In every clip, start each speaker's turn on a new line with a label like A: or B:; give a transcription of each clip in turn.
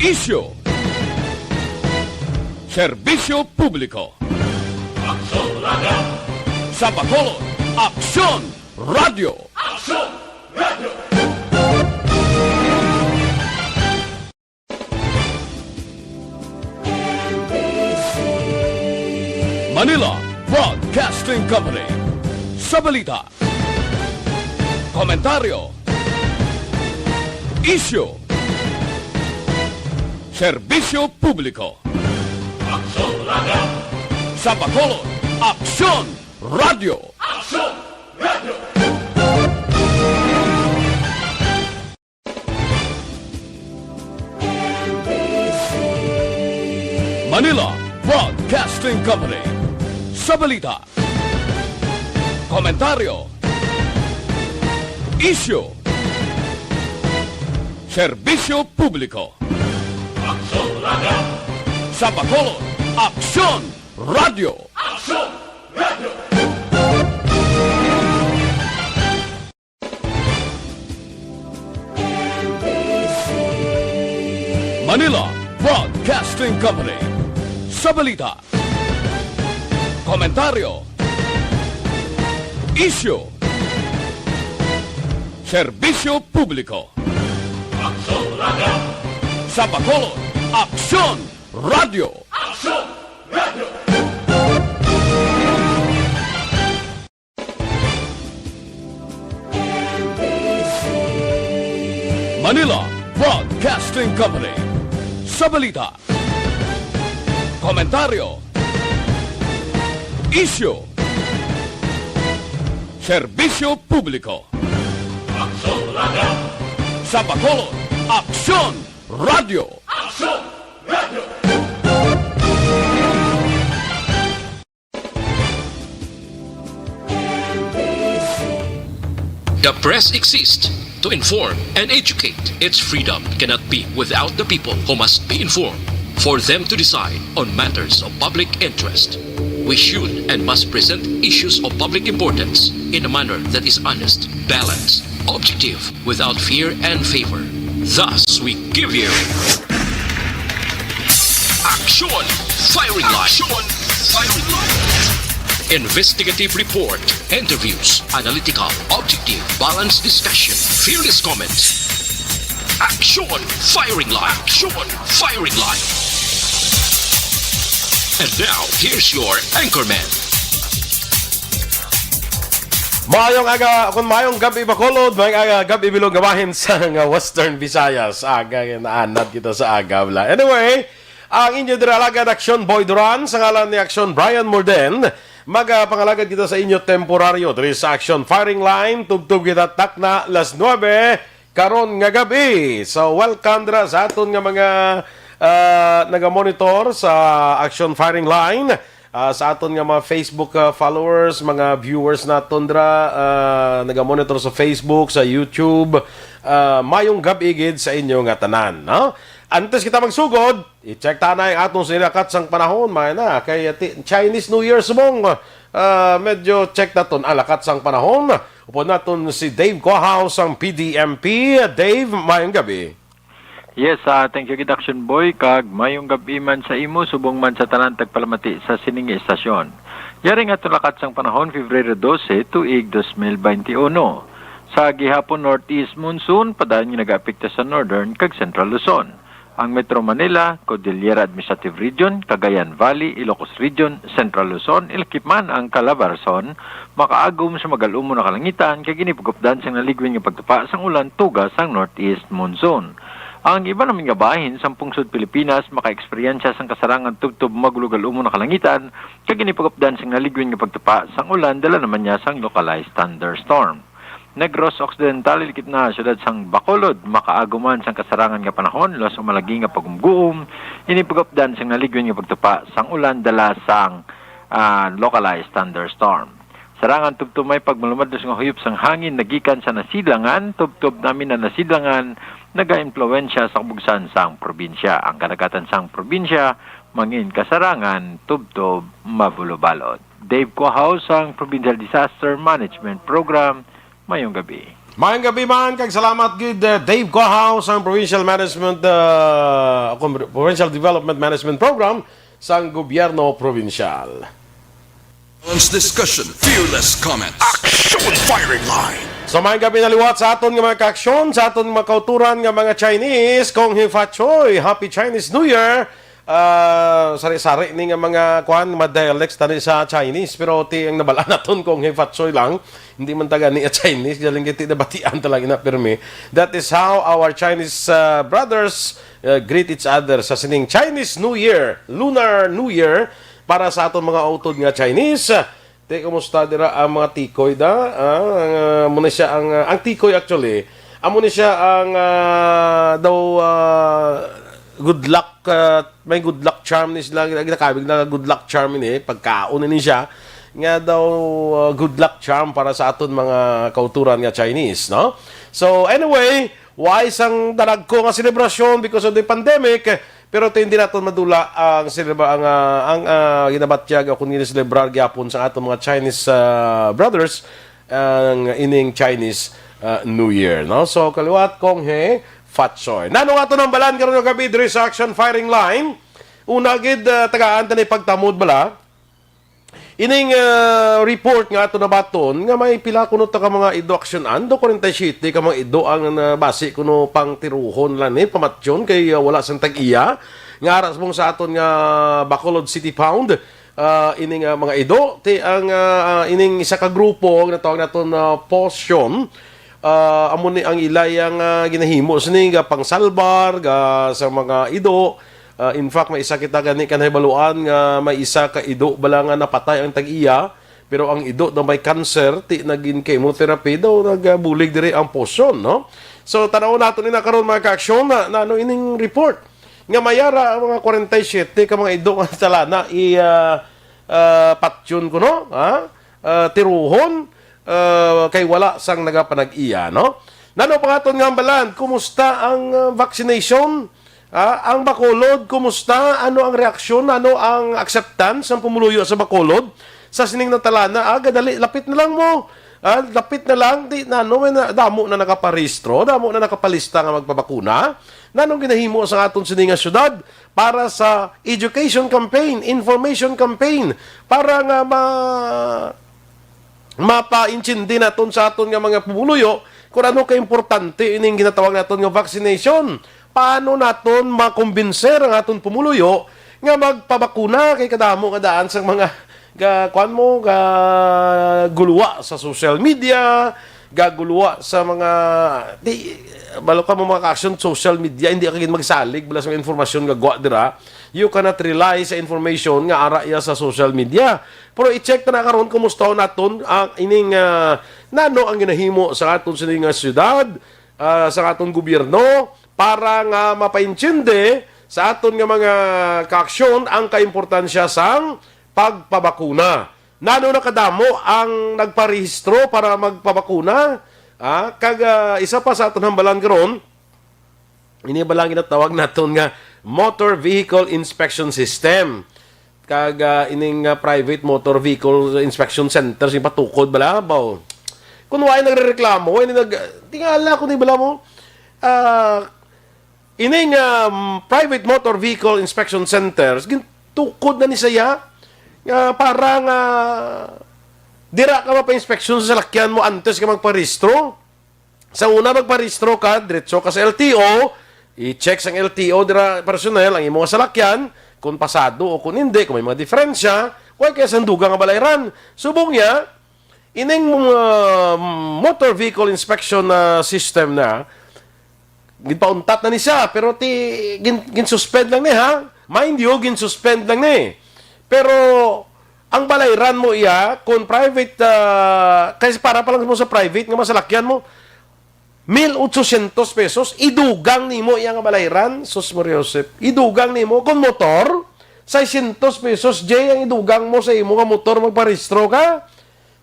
A: Isyu, serbisyo publiko.
B: Aksyon Radio!
A: Sa Bacolod, Aksyon Radio.
B: Aksyon Radio!
A: Manila Broadcasting Company. Sa balita, komentaryo, isyu, serbisyo publiko.
B: Aksyon Radio!
A: Sa Bacolod, Aksyon Radio.
B: Aksyon Radio!
A: Manila Broadcasting Company. Sa balita, komentaryo, isyu, serbisyo publiko.
B: Aksyon Radio!
A: Sa Bacolod, Aksyon Radio.
B: Aksyon Radio!
A: Manila Broadcasting Company. Sa balita, komentaryo, isyu, serbisyo publiko.
B: Aksyon Radio!
A: Sa Bacolod, Aksyon Radio.
B: Aksyon Radio!
A: Manila Broadcasting Company. Sa balita, komentaryo, isyu, serbisyo publiko.
B: Aksyon Radio!
A: Sa Bacolod, Aksyon Radio.
B: Aksyon Radio!
C: The press exists to inform and educate. Its freedom cannot be without the people who must be informed for them to decide on matters of public interest. We should and must present issues of public importance in a manner that is honest, balanced, objective, without fear and favor. Thus, we give you Aksyon Firing Line. Aksyon Firing Line. Investigative report, interviews, analytical, objective, balanced discussion, fearless comments. Aksyon Firing Line. Aksyon Firing Line. And now, here's your anchorman.
D: Mayong gabi Bacolod, mayong gabi bilog gawahin sa Western Visayas. Aga naanad kita sa aga wala. Anyway, ang inyo diralagad Aksyon Boy Duran sa ngalan ni Aksyon Brian Morden. Magapangalagad kita sa inyo temporaryo diri sa Aksyon Firing Line. Tugtog kita takna las 9 karon nga gabi. So welcome dira sa aton nga mga naga-monitor sa Aksyon Firing Line. Sa aton nga mga Facebook followers, mga viewers naton dira naga-monitor sa Facebook, sa YouTube. Mayong gabi gid sa inyo nga tanan, no? Antes kita magsugod, i-check tanay ang atong sinakat sang panahon, may na kay Chinese New Year subong. Medyo check naton ang lakat sang panahon. Upon naton si Dave Quahaus ang PDMP. Dave, mayong gabi.
E: Yes, thank you, Action Boy. Kag mayong gabi man sa imo, subong man sa tanan tagpalamati sa siningi estasyon. Yaring ato lakat sang panahon, Febrero 12, tuig 2021. Sa gihapon Northeast Monsoon, padayon yung nag-apekta sa Northern kag Central Luzon. Ang Metro Manila, Cordillera Administrative Region, Cagayan Valley, Ilocos Region, Central Luzon, Ilocos ang Calabarzon, makaagom sa magalumo na kalangitan, kay ginipagupdan sa naligwin ng pagtupa sang ulan tugas sang Northeast Monsoon. Ang iba naming gabahin sa pungsod Pilipinas maka-eksperyensya sang kasarangan tubtob maglugal-umo na kalangitan, kay ginipagupdan sang naligwin ng pagtupa sang ulan, dala naman niya sang localized thunderstorm. Negros Occidental, ilikit na syudad sang Bacolod, makaaguman sang kasarangan nga panahon, los umalagi nga pagumguom, inipagupdan sang naligwin nga pagtupa sang ulan, dala sang localized thunderstorm. Sarangan tubtob may pagmalumados nga huyop sang hangin nagikan sa nasilangan, tubtob namin na nasilangan, naga-impluwensya sa kabugsan sang probinsya. Ang kadagatan sang probinsya, mangin kasarangan, tubtob, mabulobalot. Dave Quahaus ang Provincial Disaster Management Program. Mayong gabi.
D: Maayong gabi man, kag salamat gid Dave Cohouse ang Provincial Development Management Program sa gobyerno provincial.
F: Discussion, fearless comments. Aksyon firing line.
D: So maayong gabi naliwat sa aton nga mga kaaksyon, sa aton mga kauturan nga mga Chinese, Kong Hi Fat Choi, Happy Chinese New Year. Sari-sari ni nga mga dialects tani sa Chinese, pero ti ang nabala naton Kong Hi Fat Choi lang, hindi man taga ni Chinese, galing kiti nabatian talaga na pirmi. That is how our Chinese brothers greet each other sa sining Chinese New Year, Lunar New Year, para sa aton mga utod nga Chinese. Kumusta dira ang mga tikoy da? Muna siya ang tikoy actually. Amo ni siya ang good luck, may good luck charm ni sila, ginakabig na good luck charm ni pagkaon ni siya nga daw good luck charm para sa aton mga kauturan nga Chinese, no? So anyway, why isang daragko nga selebrasyon because of the pandemic, pero hindi naton madula ang ginabatyag kung gina-celebrar gyapon sa atong mga Chinese brothers ang ining Chinese New Year, no? So kaliwat Kong He Fat Choi. Nano nga ito ng balan karon nga gabi diri sa Action Firing Line. Una gid tagaan ta ni pagtamod bala. Ining report nga ato nabaton nga may pila kuno ta ka mga ido action ando 47 ka mga ido ang base kuno pang tiruhon lan ni pamatyon kay wala sang tag-iya nga aras mong sa aton nga Bacolod City Pound. Ining mga ido ti ang ining isa ka grupo nga tawag naton Posyon. Amo ni ang ilay ang ginahimo sini nga pangsalbar sa mga ido. In fact, may isa kita gani kanaybaluan nga may isa ka ido bala nga napatay ang tag-iya, pero ang ido na may cancer ti naging chemotherapy daw nagbulig diri ang Posyon, no? So tanaw nato ni na karon mga kaaksyon na ano ining report nga mayara ang mga 47 ka mga ido nga salana patyon kuno, tiruhon kay wala sang nagapanag-iya, no? Nano pangaton nga balan, kumusta ang vaccination? Ang Bacolod, kumusta? Ano ang reaksyon? Ano ang acceptance ng pumuluyo sa Bacolod? Sa sining na talana, gadali, lapit na lang mo. Lapit na lang, damo na nakaparehistro, damo na nakapalista nga magpabakuna. Nanong ginahimo sa aton sining nga syudad para sa education campaign, information campaign, para nga mapa-intindi naton sa aton nga mga pumuluyo kung ano ka-importante ining ginatawag naton nga vaccination. Paano naton makumbinser ang aton pumuluyo nga magpabakuna kay kadamo kadaan sa mga guluwa sa social media, gaguluwa sa mga balo ka mo mga action social media, hindi ka magsalig bala sa informasyon nga gwa dira. You cannot rely sa information nga ara iya sa social media. Pero i-check na karon kumusta naton ang ining nano ang ginahimo sa aton sining nga syudad, sa aton gobyerno, para nga mapaintindi sa aton nga mga kaaksyon ang kaimportansya sang pagpabakuna. Nano na kadamo ang nagparehistro para magpabakuna? Isa pa sa aton hambalan karon, ini balang ginatawag naton nga Motor Vehicle Inspection System. Ining private motor vehicle inspection centers yung patukod bala baw. Kung wala nagrereklamo, tingala ko ni bala mo. Ining private motor vehicle inspection centers gintukod na ni saya para nga dira ka mapa-inspeksyon sa salakyan mo antes ka magparehistro. Sa una magparehistro ka, diretso ka sa LTO, i-check sa LTO dira personnel ang imong salakyan kung pasado o kung hindi, kung may mga diferensya, kung kaya sanduga nga balayran. Subong niya, ining motor vehicle inspection system na ginpauntat na ni siya, pero gin-suspend lang ni ha. Mind you, gin-suspend lang ni. Pero ang balayran mo iya kung private, kasi para pa lang mo sa private nga masalakyan mo 1,800 pesos, idugang nimo iya nga balayran. Sus Maria Josep, idugang nimo kung motor 600 pesos jay ang idugang mo sa imo nga motor magparehistro ka.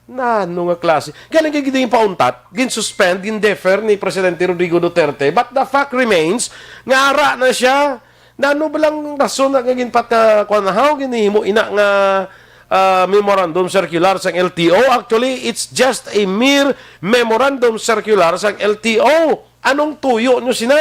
D: Nano nga klase. Galing kay gid pauntat, gin-suspend, gin-defer ni Presidente Rodrigo Duterte. But the fact remains, nga ara na siya. Nano ba lang rason na ginpat kuanahaw ginihimo ina nga memorandum circular sang LTO. Actually, it's just a mere memorandum circular sang LTO. Anong tuyo nyo sina?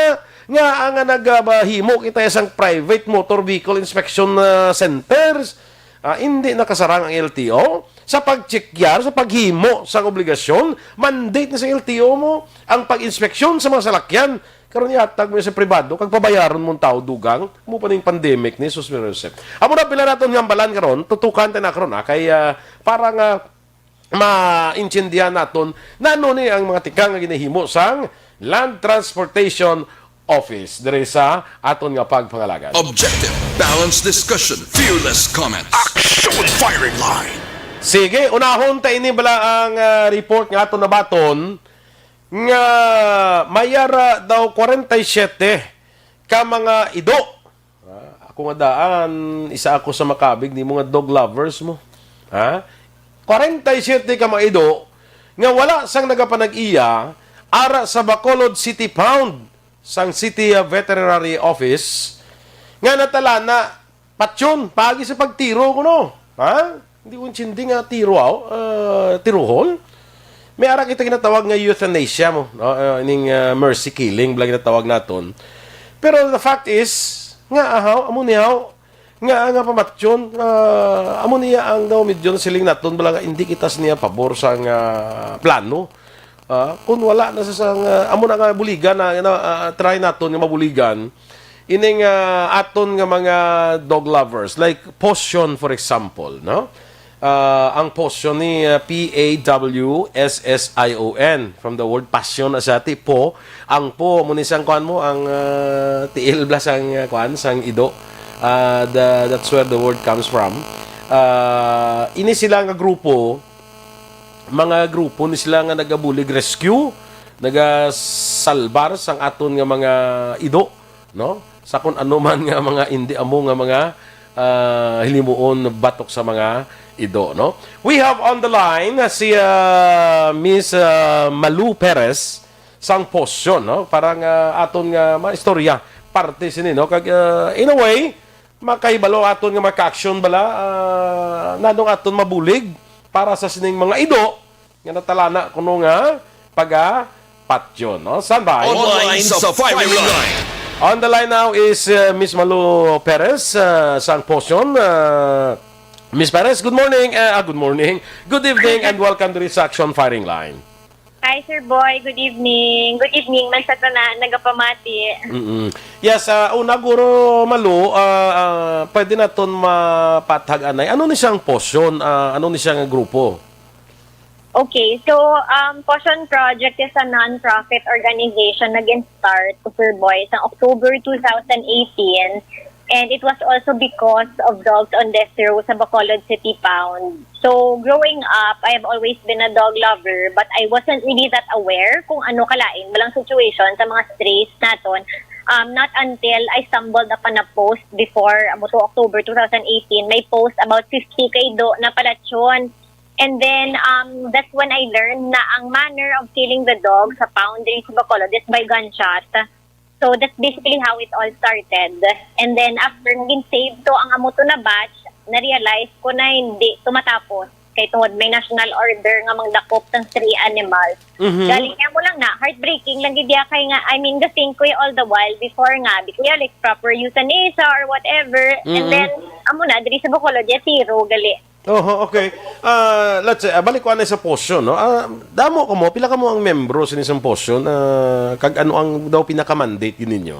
D: Nga ang nagbahimo kita isang private motor vehicle inspection centers. Hindi nakasarang ang LTO. Sa pag-check sa paghimo sa obligasyon, mandate na sa LTO mo ang pag-inspeksyon sa mga salakyan. Karon yatag mo sa pribado, kag pabayaron mong tao dugang, mo pa ning pandemic ni Jesus Joseph. Amo na pila naton nga balan karon, tutukan ta na karon kay parang ma-intindihan naton nano ni ang mga tikang nga ginahimo sang Land Transportation Office diri sa aton nga pagpangalagan.
F: Objective, balanced discussion, fearless comments. Action firing line.
D: Sige, unahon ta ini bala ang report nga aton nabaton nga mayara daw 47 ka mga ido. Ako nga daan, isa ako sa makabig ni mga dog lovers mo. 47 ka mga ido nga wala sang nagapanag-iya ara sa Bacolod City Pound sang City Veterinary Office nga natala na patsyon pagi sa pagtiro ko no. Hindi ko intindi nga tiruhol. May ara kita ginatawag nga euthanasia mo, no? Ining mercy killing blang ginatawag naton. Pero the fact is nga amo niya nga pamatyon amo niya ang daw medyo siling naton bala hindi kitas niya pabor sang plano. Kung wala na sa sang amo na nga buligan na try naton nga mabuligan ining aton nga mga dog lovers like Potion for example, no? Ang Potion ni P-A-W-S-S-I-O-N from the word passion asati po ang po mo ni sang kuan mo ang tiil blas ang kuan sang ido. That's where the word comes from. Ini sila nga grupo, mga grupo ni sila nga nagabulig rescue, nagasalbar sang aton nga mga ido, no? Sa kun ano man nga mga indi amo nga mga hilimuon batok sa mga ido, no? We have on the line si Miss Malu Perez sang Potion, no? Parang aton nga istorya parte sini, no? Kag in a way makaibalo aton nga maka-action bala nadong aton mabulig para sa sining mga ido nga natalana kuno nga patyon, no? Standby.
F: Online sa firing line.
D: On the line now is Miss Malu Perez sang Potion. Miss Perez, good morning. Good morning. Good evening and welcome to this Action Firing Line.
G: Hi, Sir Boy. Good evening. Good evening man sa tanan, nagapamati.
D: Yes, una guro Malu, pwede naton mapatag-anay. Ano ni siyang Potion? Ano ni siyang grupo?
G: Okay, so Potion Project is a non-profit organization nag-start to Sir Boy sa October 2018. And it was also because of dogs on death row sa Bacolod City Pound. So, growing up, I have always been a dog lover, but I wasn't really that aware kung ano kalain, walang situation sa mga strays naton. Not until I stumbled upon a post before October 2018, may post about 50 kaido na palasyon. And then, that's when I learned na ang manner of killing the dog sa pound sa Bacolod is by gunshot. So that's basically how it all started. And then after naging save to ang amuto na batch, na-realize ko na hindi tumatapos. Kay tungod may national order nga magdakop ng 3 animals. Galing nga mo lang na, heartbreaking lang gid kay nga, I mean, gasing ko all the while before nga, because like proper euthanasia or whatever. And then, amo na, diri sa Bacolod, zero gali.
D: Okay. Let's say, balik ko na sa Potion, no? Damo ko mo, pila ka mo ang membro sa isang Potion? Kag ano ang daw pinaka-mandate yun ninyo?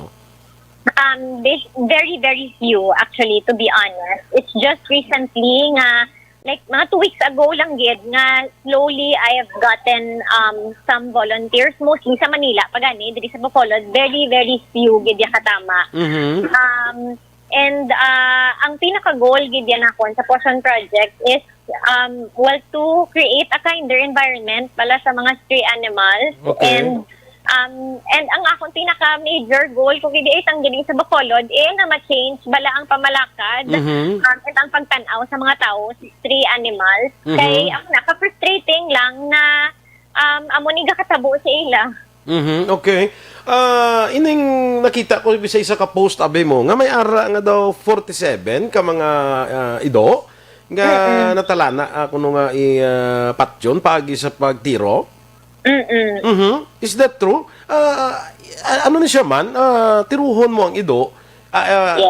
G: Very, very few, actually, to be honest. It's just recently nga, like mga 2 weeks ago lang gid nga slowly I have gotten some volunteers, mostly sa Manila, pagani, diri sa Bacolod, very, very few gid katama. And ang pinaka-goal gid yan akon sa Potion Project is to create a kinder environment pala sa mga stray animals.
D: Okay.
G: And ang akong pinaka-major goal ko gid is ang gid sa Bacolod na ma-change bala ang pamalakad at ang pagtan-aw sa mga tao sa stray animals. Kay ako naka-frustrating lang na amo ni gakatabo sa ila.
D: Okay. Ining nakita ko isa ka post abe mo nga may ara nga daw 47 ka mga ido nga natalana kuno nga patyon pagi sa pagtiro. Is that true? Ano ni siya man? Tiruhon mo ang ido.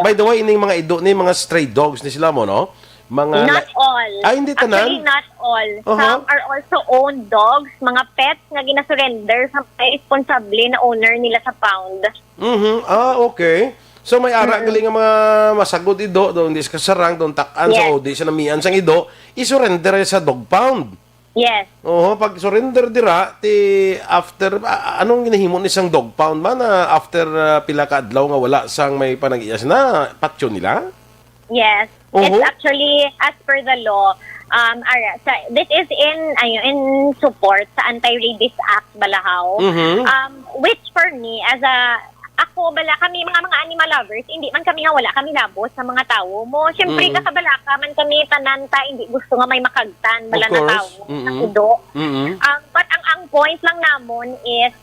D: By the way, ining mga ido ni mga stray dogs ni sila mo, no? Mga
G: Not all.
D: hindi tanan.
G: Actually, not all. Some are also owned dogs, mga pets nga gina-surrender sa responsable na owner nila sa pound.
D: Okay. So may ara galing nga mga masagod ido doon dis kasarang doon takan sa odi sa namian sang ido, isurrender sa dog pound.
G: Yes.
D: Pag surrender dira ti after anong ginahimo ni sang dog pound man after pila ka adlaw nga wala sang may panag-iyas na patyo nila?
G: Yes. It's actually, as per the law, this is in support sa Anti-Rabies Act Balahaw, which for me, kami mga animal lovers, hindi man kami nga wala kami labos sa mga tao mo. Siyempre, kasabalaka man kami tananta, hindi gusto nga may makagtan, bala na tao sa ido. But ang point lang namon is,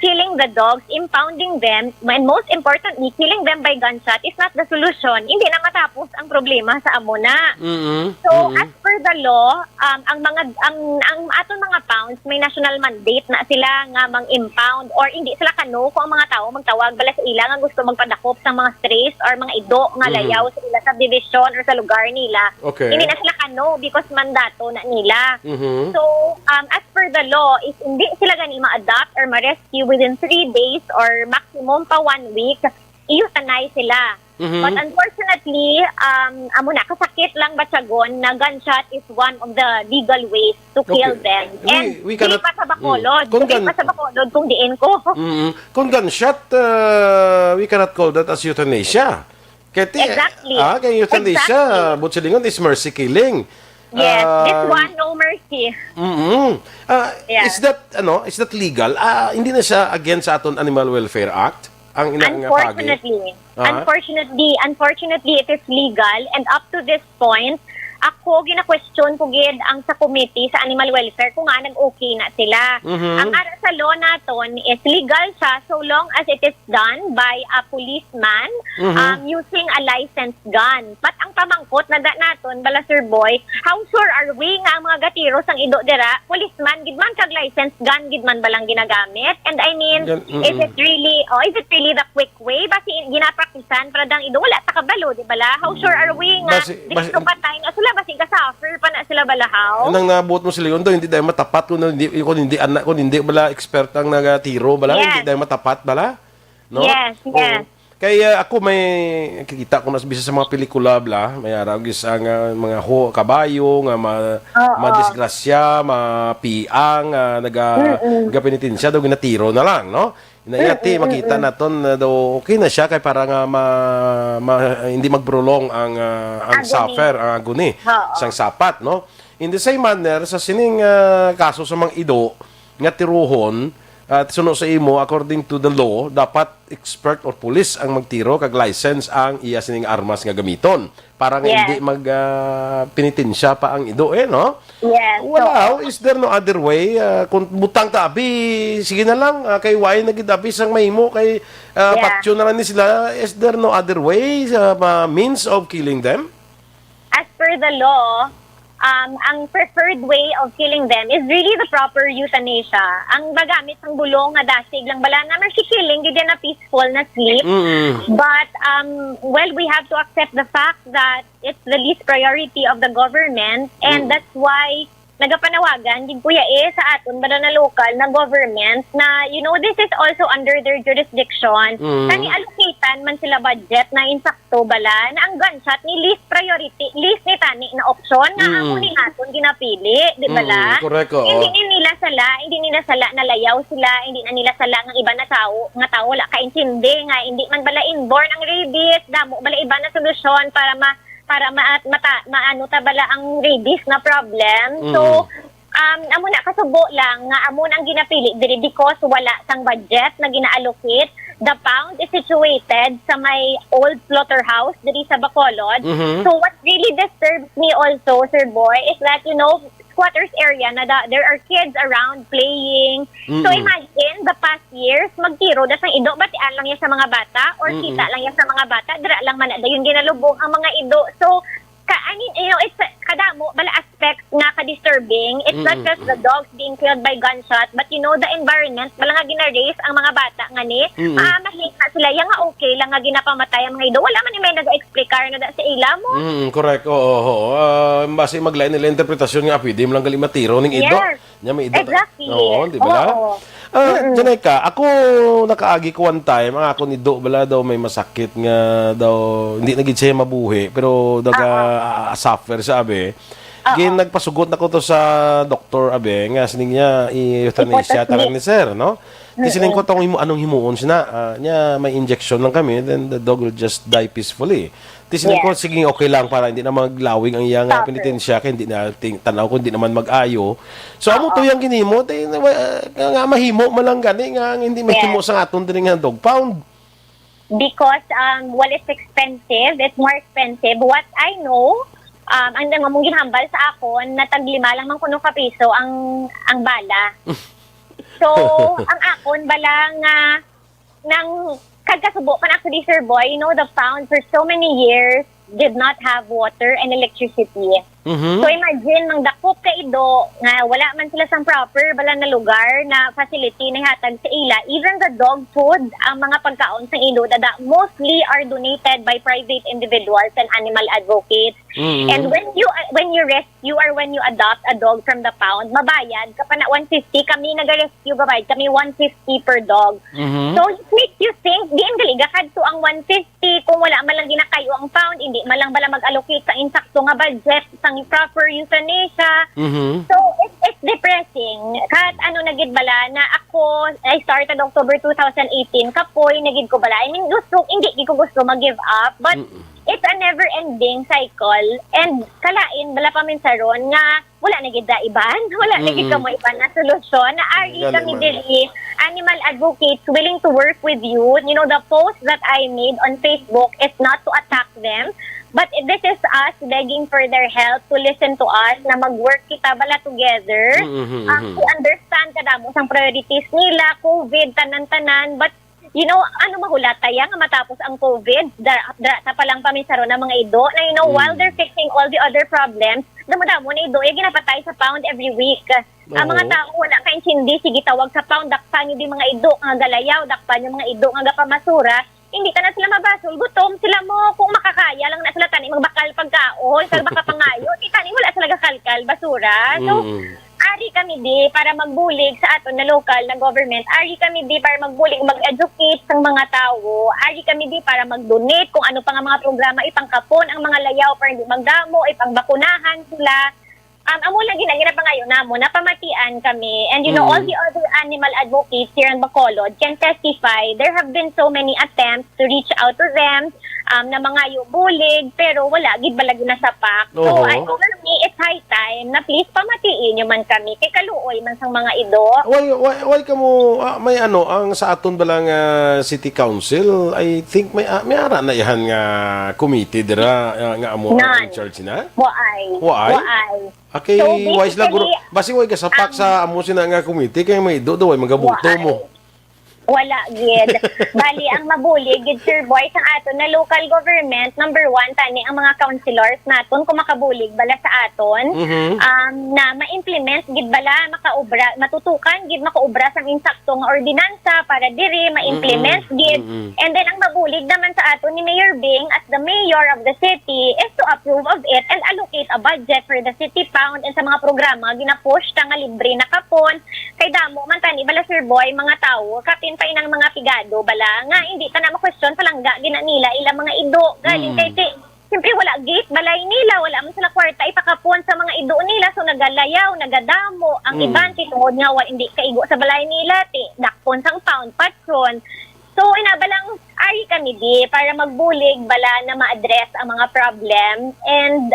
G: killing the dogs, impounding them, and most importantly, killing them by gunshot is not the solution. Hindi na matapos ang problema sa amo na. So, as per the law, ang aton mga pounds, may national mandate na sila nga mang-impound or hindi sila kano kung ang mga tao magtawag bala sa ila nga gusto magpadakop sa mga strays or mga ido nga layaw sa ila subdivision or sa lugar nila. Hindi na sila kano because mandato na nila. So, as per the law, if hindi sila gani ma-adopt or rescue within 3 days or maximum pa 1 week, euthanize sila. But unfortunately, kasakit lang batyagon na gunshot is one of the legal ways to kill them. And
D: we cannot,
G: di pa sa Bacolod. Di pa sa Bacolod kung diin ko.
D: Kung gunshot, we cannot call that as euthanasia.
G: Exactly.
D: Kaya euthanasia, butsilingon is mercy killing.
G: Yes, this one, no mercy.
D: Is that legal? Hindi na siya against sa aton Animal Welfare Act? Ang Unfortunately, it is legal, and up to this point, ako gina-question ko gid ang sa committee sa animal welfare kung nga nag-okay na sila. Ang ara sa law naton is legal siya so long as it is done by a policeman using a licensed gun. But ang pamangkot na naton bala Sir Boy, how sure are we nga ang mga gatiro sang ido dira policeman gid man kag licensed gun gid man balang ginagamit? And I mean, is it really the quick way basi ginapraktisan para dang ido wala ta kabalo di bala? How sure are we nga dito patay nga sila basi ka-suffer pa na sila balahaw? Nang nabuot mo sila yun doon, hindi tayo matapat kung hindi bala expert ang nagatiro bala, hindi tayo matapat bala? No?
G: Yes.
D: Kaya ako may kikita ko na bisa sa mga pelikula bla, may aragis ang mga kabayo nga madisgrasya, mapiang nagapinitensya daw ginatiro na lang, no? Inayati makita naton daw okay na siya kay para nga hindi magprolong ang suffer, ang agony sang sapat, no? In the same manner sa sining kaso sa mga ido nga tiruhon at suno sa imo, according to the law, dapat expert or police ang magtiro kag license ang iya sining armas nga gamiton para nga hindi pinitensya pa ang ido no?
G: Yes.
D: Is there no other way? Kung butang tabi, sige na lang kay way nagidabi sang mahimo kay patyo na lang ni sila. Is there no other way, means of killing them?
G: As per the law, ang preferred way of killing them is really the proper euthanasia. Ang bagamit ng bulong nga dasig lang bala na mercy killing gid na peaceful na sleep. But we have to accept the fact that it's the least priority of the government, and that's why nagapanawagan din kuya sa aton bala na local na government na this is also under their jurisdiction. Kani allocatean man sila budget na insakto bala na ang gunshot ni least ni tani na option na amo ni naton ginapili, di bala?
D: Correct.
G: Hindi nila sala na layaw sila, hindi na nila sala ng iba na tao wala kaintindi nga hindi man bala inborn ang rabies, damo bala iba na solusyon para maano ta bala ang rabies na problem. So amo na kasubo lang nga amo nang ginapili diri because wala sang budget na gina-allocate. The pound is situated sa may old slaughterhouse diri sa Bacolod. So what really disturbs me also, Sir Boy, is that squatters area na there are kids around playing. So imagine the past years magtiro da sang ido batian lang yan sa mga bata or kita lang yan sa mga bata dira lang man dayon ginalubong ang mga ido. So I mean, it's kadamo bala aspect nga ka-disturbing. It's not just the dogs being killed by gunshot, but the environment, bala nga gina-raise ang mga bata nga ni. Mahina sila, yang nga okay lang nga ginapamatay ang mga ido. Wala man ni may nag-explicar na sa ila mo.
D: Correct. Oo. Base maglain nila interpretasyon nga, pwede mo lang gali matiro ng ido.
G: Yes.
D: Nya may ido.
G: Exactly.
D: Oo, di ba?
G: Oo.
D: Janeka, ako nakaagi ko one time, ang ako ni Do bala daw may masakit nga daw, hindi nagid siya mabuhi, pero daga suffer sabi. Gin nagpasugot na ko to sa doktor abe nga sining niya euthanasia tarang ni sir, no? Kisiling ko tong anong himuon sina, nya may injection lang kami, then the dog will just die peacefully. Tisiling ko sige okay lang para hindi na maglawing ang iyang penitensya kay hindi na tanaw ko hindi naman mag-ayo. So amo to yang ginimo tay nga mahimo man lang gani nga hindi mahimo sa aton diri nga dog pound.
G: Because well, it's expensive, it's more expensive. What I know, ang mong ginhambal sa akon na tag 5 lang man kuno ka piso ang bala. So ang akon bala nga nang kagkasubo pa na actually, Sir Boy, the pound for so many years did not have water and electricity. So imagine, mangdakop ka ido, nga wala man sila sang proper bala na lugar na facility na hatag sa ila. Even the dog food, ang mga pagkaon sa ilo, mostly are donated by private individuals and animal advocates. And when you rescue or when you adopt a dog from the pound, mabayad ka pa na 150. Kami nag-rescue gabayad, kami 150 per dog. So it makes you think, di ang galigakad to ang 150 kung wala man lang ginakayo ang pound, hindi man lang bala mag-allocate sa insakto nga budget sa proper euthanasia. So it's depressing. Kahit nagid bala na ako, I started October 2018, kapoy nagid ko bala. I mean, hindi ko gusto mag-give up, but it's a never-ending cycle. And kalain bala pa min saron nga wala nagid da iban, wala nagid ka mo iban na solusyon. Na ari kami dili animal advocates willing to work with you. The post that I made on Facebook is not to attack them, but this is us begging for their help, to listen to us, na mag-work kita bala together, to understand kada mo sang priorities nila, COVID, tanan-tanan, but mahulata yan nga matapos ang COVID, sa palang paminsaro ng mga ido, na while they're fixing all the other problems, damo-damo na ido, ginapatay sa pound every week. Ang mga tao wala kaintindi, sige tawag sa pound, dakpan yung di mga ido nga galayaw, dakpan yung mga ido nga gapamasura, hindi ka na sila mabasol, gutom sila mo, kung makakaya lang na sila tani magbakal pagkaon, kag baka pangayo, tani wala sila gakalkal, basura. So, ari kami di para magbulig sa aton na local na government, ari kami di para magbulig, mag-educate sa mga tao, ari kami di para mag-donate kung ano pa nga mga programa, ipangkapon ang mga layaw para hindi magdamo, ipangbakunahan sila. Amo lang ginapangayo namo, napamatian kami. And all the other animal advocates here in Bacolod can testify. There have been so many attempts to reach out to them, na mga bulig, pero wala, gid balag na sapak. So, over me, it's high time na please pamatiin nyo man kami. Kay kaluoy man sang mga ido.
D: Why ka mo, may ang sa aton balang City Council, I think may ara na yan nga committee dira nga amo ang church na? Why? Okay,
G: So,
D: wise lang guro.
G: basically,
D: Basi way kasapak sa amo sina nga committee kay may do way magabuto mo.
G: Wala, gid. Bali, ang mabulig, gid, Sir Boy, sa aton na local government, number 1, tani ang mga councilors naton, kung makabulig bala sa aton, na ma-implement, gid bala, makaubra, matutukan, gid makaubra sa insakto nga ordinansa para diri, ma-implement, gid. And then, ang mabulig naman sa aton ni Mayor Bing as the mayor of the city is to approve of it and allocate a budget for the city pound and sa mga programa, gina-push ta nga libre na kapon. Kay damo man tani bala, Sir Boy, mga tao, kapin pa inang mga pigado bala nga hindi ta na ma-question palangga gina nila ilang mga ido galing kay siyempre wala gate balay nila, wala man sila kwarta ipakapon sa mga ido nila, so nagalayaw, nagadamo ang iban tungod nga hindi kaigo sa balay nila dakpon sang pound patron. So inabalang ari kami di para magbulig bala na ma-address ang mga problem, and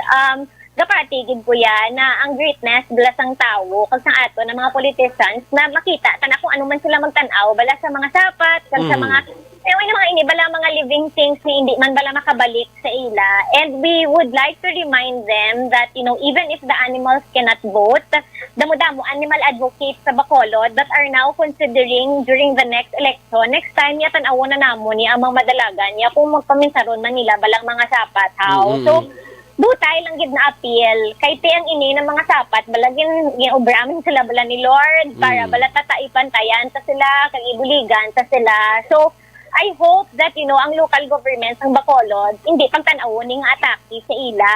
G: gapatigid ko yan na ang greatness bala sang tao kag sa ato ng mga politicians na makita tan kung ano man sila magtan-aw bala sa mga sapat kag sa mga mga inibala mga living things na hindi man bala makabalik sa ila. And we would like to remind them that even if the animals cannot vote, damo-damo animal advocates sa Bacolod that are now considering during the next election, next time yatan awo na namo ni amang madalagan niya kung magpaminsaron man nila balang mga sapat how. So Butay lang gid na appeal. Kay ti ang ini ng mga sapat balagin giubramin sila bala ni Lord para bala tataipan tayan ta sila kag ibuligan ta sila. So I hope that ang local governments ng Bacolod hindi pagtan-awon ning atake sa ila.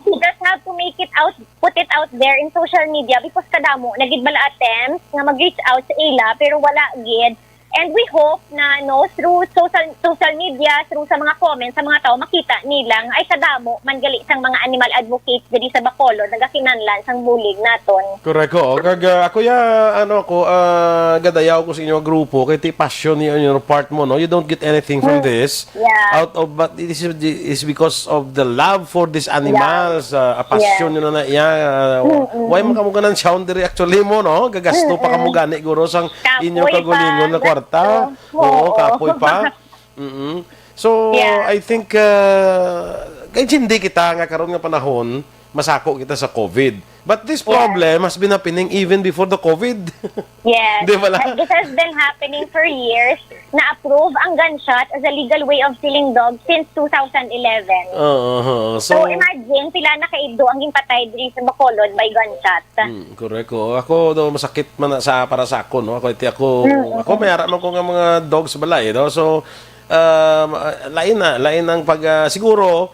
G: We just have to make it out, put it out there in social media because kadamo nagid bala attempts nga mag-reach out sa ila pero wala gid. And we hope na through social media, through sa mga comments sa mga tao makita nilang ay kadamo man gali sang mga animal advocates diri sa Bacolod nagakinahanglan sang bulig naton.
D: Correct ko. Kag ako gadayaw ko sa inyo grupo kay ti passion ni your part mo, no? You don't get anything from this.
G: Yeah.
D: Out of but this is because of the love for these animals, a passion yun na iya. Why man kamo ganan sound diri actually mo, no? Gagasto pa kamo gani guro sang inyo kagulingon na kwarta. Oo, kapoy pa. So, I think kahit hindi kita nga karon nga panahon masako kita sa COVID. But this problem has been happening even before the COVID.
G: Yes.
D: Di ba lang?
G: This has been happening for years. Na-approve ang gunshot as a legal way of killing dogs since 2011. So imagine, pila na kaido ang patay diri sa Bacolod by gunshot.
D: Correct ko. Ako do masakit man para sa ako, no. Ako mayara man ko nga mga dogs balay, no. So lain ang pag siguro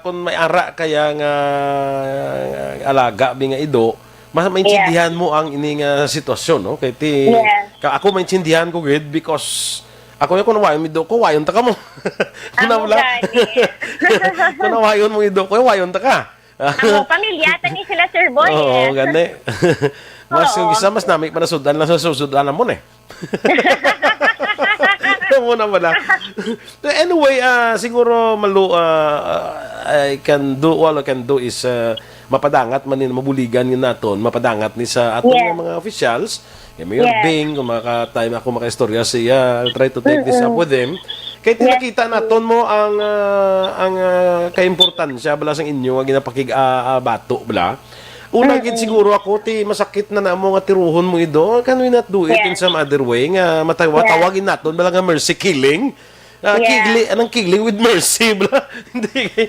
D: kung may ara kaya nga alaga bi nga ido, mas maintindihan mo ang ini nga sitwasyon, no? Kay ti ako maintindihan ko gid because ako yung kunawayon mo ido ko, wayon ta ka mo. Kunawayon mo ido ko, wayon ta ka.
G: Ako, pamilyatan ni sila, Sir Boy.
D: Oo, gani. Mas namik pa na sudan lang sa susudanan mo, eh. Muna wala. Anyway, siguro I can do all I can do is mapadangat man ni mabuligan ni naton, mapadangat ni sa aton mga officials. Mayor Bing, kung time ako makaistorya siya, I'll try to take this up with them. Kaya tinakita naton mo ang kaimportansya bala sang inyo nga ginapakigabato bala. Una gid siguro ako masakit na namo nga tiruhon mo ido. Can we not do it in some other way nga matawagin naton bala nga mercy killing? Killing with mercy bala. Hindi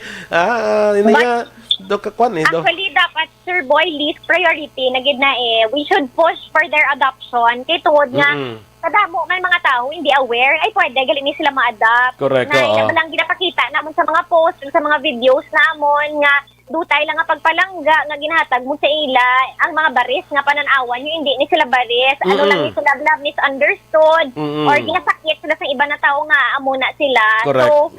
G: Actually, dapat, Sir Boy, least priority na gid na we should push for their adoption. Kay tungod nga kadamo may mga tao hindi aware ay pwede gali ni sila ma-adapt.
D: Correct.
G: Na lang ginapakita namon sa mga posts, sa mga videos namon nga dutay lang nga pagpalangga nga ginahatag mo sa ila ang mga baris nga pananawan yung hindi ni sila baris ano lang ni sila misunderstood or ginasakit sila sa iba na tao nga amo na sila.
D: Correct.
G: So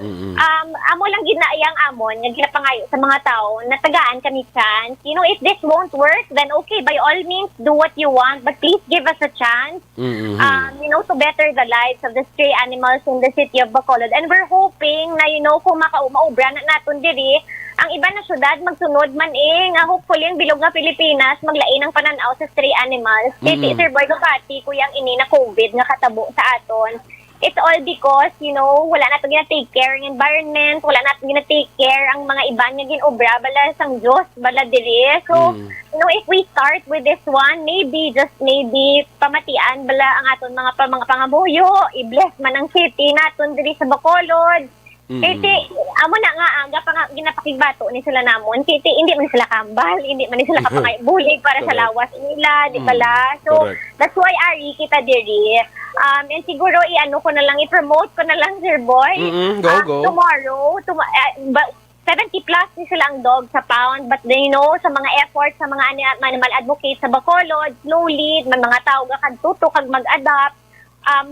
G: amo lang ginaayang amon nga ginapangayo sa mga tao na tagaan kami chance. If this won't work then okay, by all means do what you want but please give us a chance to better the lives of the stray animals in the city of Bacolod, and we're hoping na kung maubra na naton diri ang iba na syudad magsunod man nga hopefully ang bilog nga Pilipinas maglain ng pananaw sa stray animals. Kaya Sir Boy Gapati kuyang ini na COVID nga katabo sa aton. It's all because, wala na ito gina-take care ng environment, wala na ito gina-take care ang mga iba niya ginobra, bala sang Diyos, bala diri. So, if we start with this one, maybe, just maybe, pamatian, bala ang aton mga pangamuyo, i-bless man ang city naton diri sa Bacolod. Kasi, amo na nga, aga pa nga ginapakigbato ni sila namon. Kasi, hindi man sila kambal, hindi man sila kapangay-bulig para sa lawas nila, di bala? So, that's why ari kita diri. And siguro, i-promote ko na lang, Sir Boy.
D: Go.
G: Tomorrow, 70 plus ni sila ang dog sa pound, but sa mga efforts sa mga animal advocates sa Bacolod, slowly, mga tao kadtuto kag mag-adapt.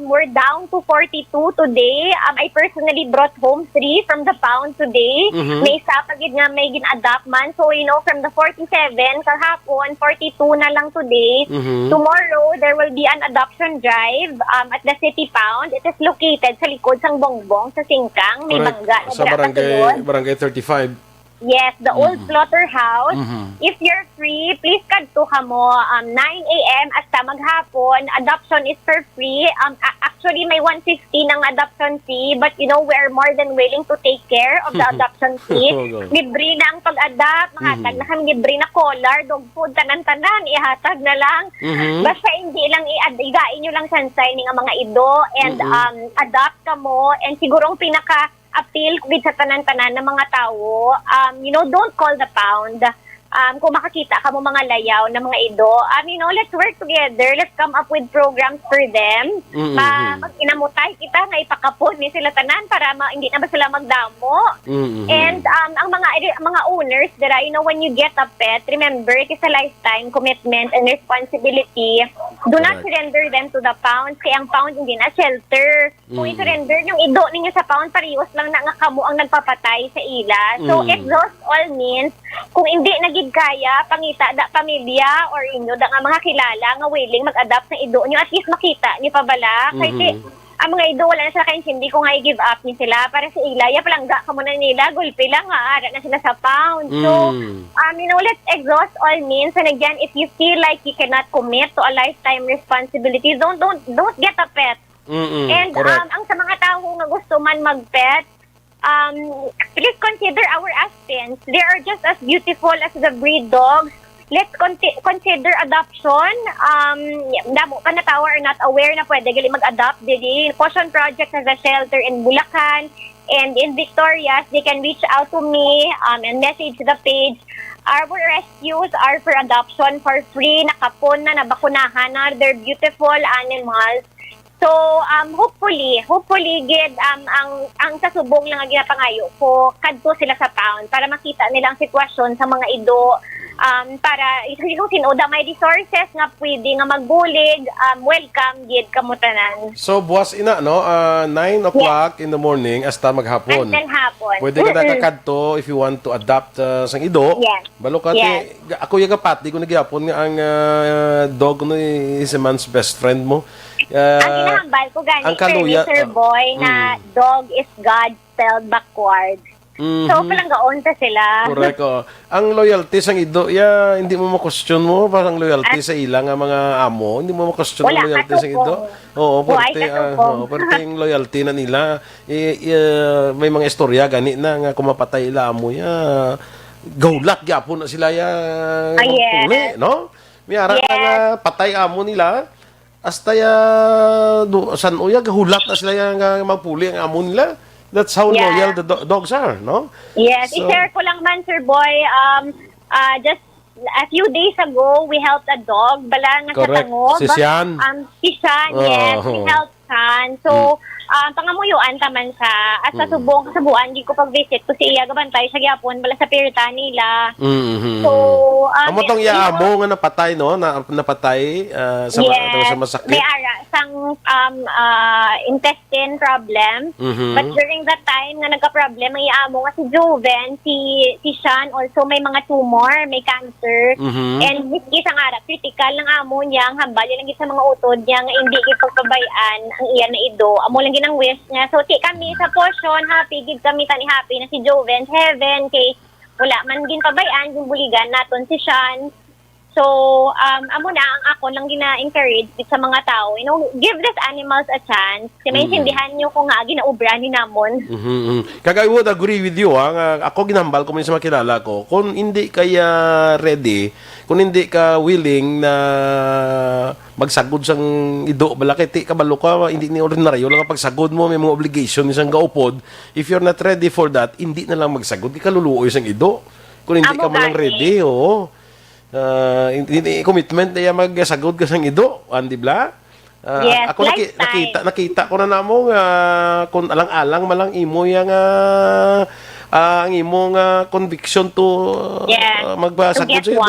G: We're down to 42 today. I personally brought home 3 from the pound today. May isa pagid nga may gin-adapt man. So, from the 47, kahapon, 42 na lang today. Tomorrow, there will be an adoption drive at the city pound. It is located sa likod sang Bongbong, sa Singkang. May bangga.
D: Sa barangay 35.
G: Yes, the old slaughterhouse. If you're free, please kadto ka mo 9 a.m. hasta maghapon. Adoption is for free. Actually, may 150 ng adoption fee, but we're more than willing to take care of the adoption fee. Libre na ang pag-adopt. Mahatag na kami libre na collar, dog food, tanan-tanan, ihatag na lang. Basta hindi lang igain nyo lang sansay ng mga ido and adopt ka mo. And siguro ang pinaka appeal with sa tanan-tanan ng mga tao, don't call the pound. Kung makakita ka mo mga layaw ng mga ido, let's work together. Let's come up with programs for them. Mag-inamutay kita nga ipakapon ni sila tanan para hindi na ba sila magdamo. And ang mga owners, when you get a pet, remember, it is a lifetime commitment and responsibility. Do not surrender them to the pound. Kaya ang pound hindi na shelter. Kung i-surrender yung ido ninyo sa pound, parehas lang na nga kamo ang nagpapatay sa ila. So, exhaust all means, kung hindi nagig kaya, pangita da pamilya or inyo da nga mga kilala nga willing mag-adapt ng ido nyo, at least makita nyo pa bala. Kasi ang mga ido, wala na sila kayo, hindi ko nga i-give up ni sila para sa ilaya, palangga ka muna nila, gulpi lang nga, ara na sila sa pound. So, let's exhaust all means. And again, if you feel like you cannot commit to a lifetime responsibility, don't get a pet. And ang sa mga tao nga gusto man mag-pet, please consider our Aspens. They are just as beautiful as the breed dogs. Let's consider adoption. Damo pa na tao are not aware na pwede gali mag-adopt. The Caution Project has a shelter in Bulacan and in Victorias. They can reach out to me and message the page. Our rescues are for adoption for free. Nakapon na, nabakunahan na. They're beautiful animals. So, hopefully, gid, ang kasubong lang ang ginapangayo ko, kadto sila sa pound para makita nilang sitwasyon sa mga ido, para kung sinoda may resources nga pwede nga magbulig, welcome, gid, kamutanan.
D: So, buwas ina, no? 9 o'clock in the morning hasta maghapon.
G: Until hapon.
D: Pwede ka kakadto if you want to adopt sang ido.
G: Yes.
D: Balo ka, ako yung kapat, di ko nagyapon nga ang dog no, is a man's best friend mo.
G: Ang ginahambal ko gani, Sir Boy, na dog is God spelled backward. So, palanggaon ta sila.
D: Correct. Ang loyalty sang ido, hindi mo ma-question mo. Parang loyalty sa ilang mga amo. Hindi mo ma-question ang loyalty sa ido. Oo, parte yung loyalty na nila. May mga istorya, gani na nga kumapatay ila amo ya. Gaulat, gyapon na sila ya.
G: Yes.
D: No? May ara nga patay amo nila. Hasta san uya, hulat na sila yung magpuli ang amo nila. That's how loyal the dogs are, no?
G: Yes,
D: So,
G: i-share ko lang man, Sir Boy. Just a few days ago, we helped a dog. Bala nga sa tangob.
D: Si Sian.
G: Si Sian, yes. We helped Sian. So, pangamuyuan taman sa at sa subuan, di ko pag-visit ko si iya gabantay sa gyapon bala sa pirta nila. So,
D: amo tong yaamo nga napatay, no? Napatay sa masakit.
G: May ara sang intestine problem. But during that time nga nagka-problem ang iamo nga si Joven, si Sean also may mga tumor, may cancer. And miski sa ara critical ng amo niya, ang hambal lang sa mga utod niya nga hindi gid pagpabayaan ang iya na ido. Amo lang ang wish niya. So, kami sa portion, happy, gid kami tani happy na si Joven, heaven, kay wala man gin pabayaan, yung buligan naton si Sean. So, amo na, ang ako lang gina-encourage sa mga tao, give these animals a chance. Kasi maintindihan nyo kung nga, ginaubra ni namon.
D: Kaya I would agree with you, ako ginambal ko sa makilala ko, kung hindi kaya ready, kung hindi ka willing na magsagod sang ido, balakiti ka, balo ka, hindi ni ordinaryo lang pagsagod mo, may mga obligation isang gaupod. If you're not ready for that, hindi na lang magsagod, ikaluluoy sang ido. Kung hindi ka man lang ready, commitment na magsagod ka sang ido, di ba?
G: Yes,
D: ako nakita ko na namo kung alang-alang malang imo yang ang imong conviction to magbasagod sa ido.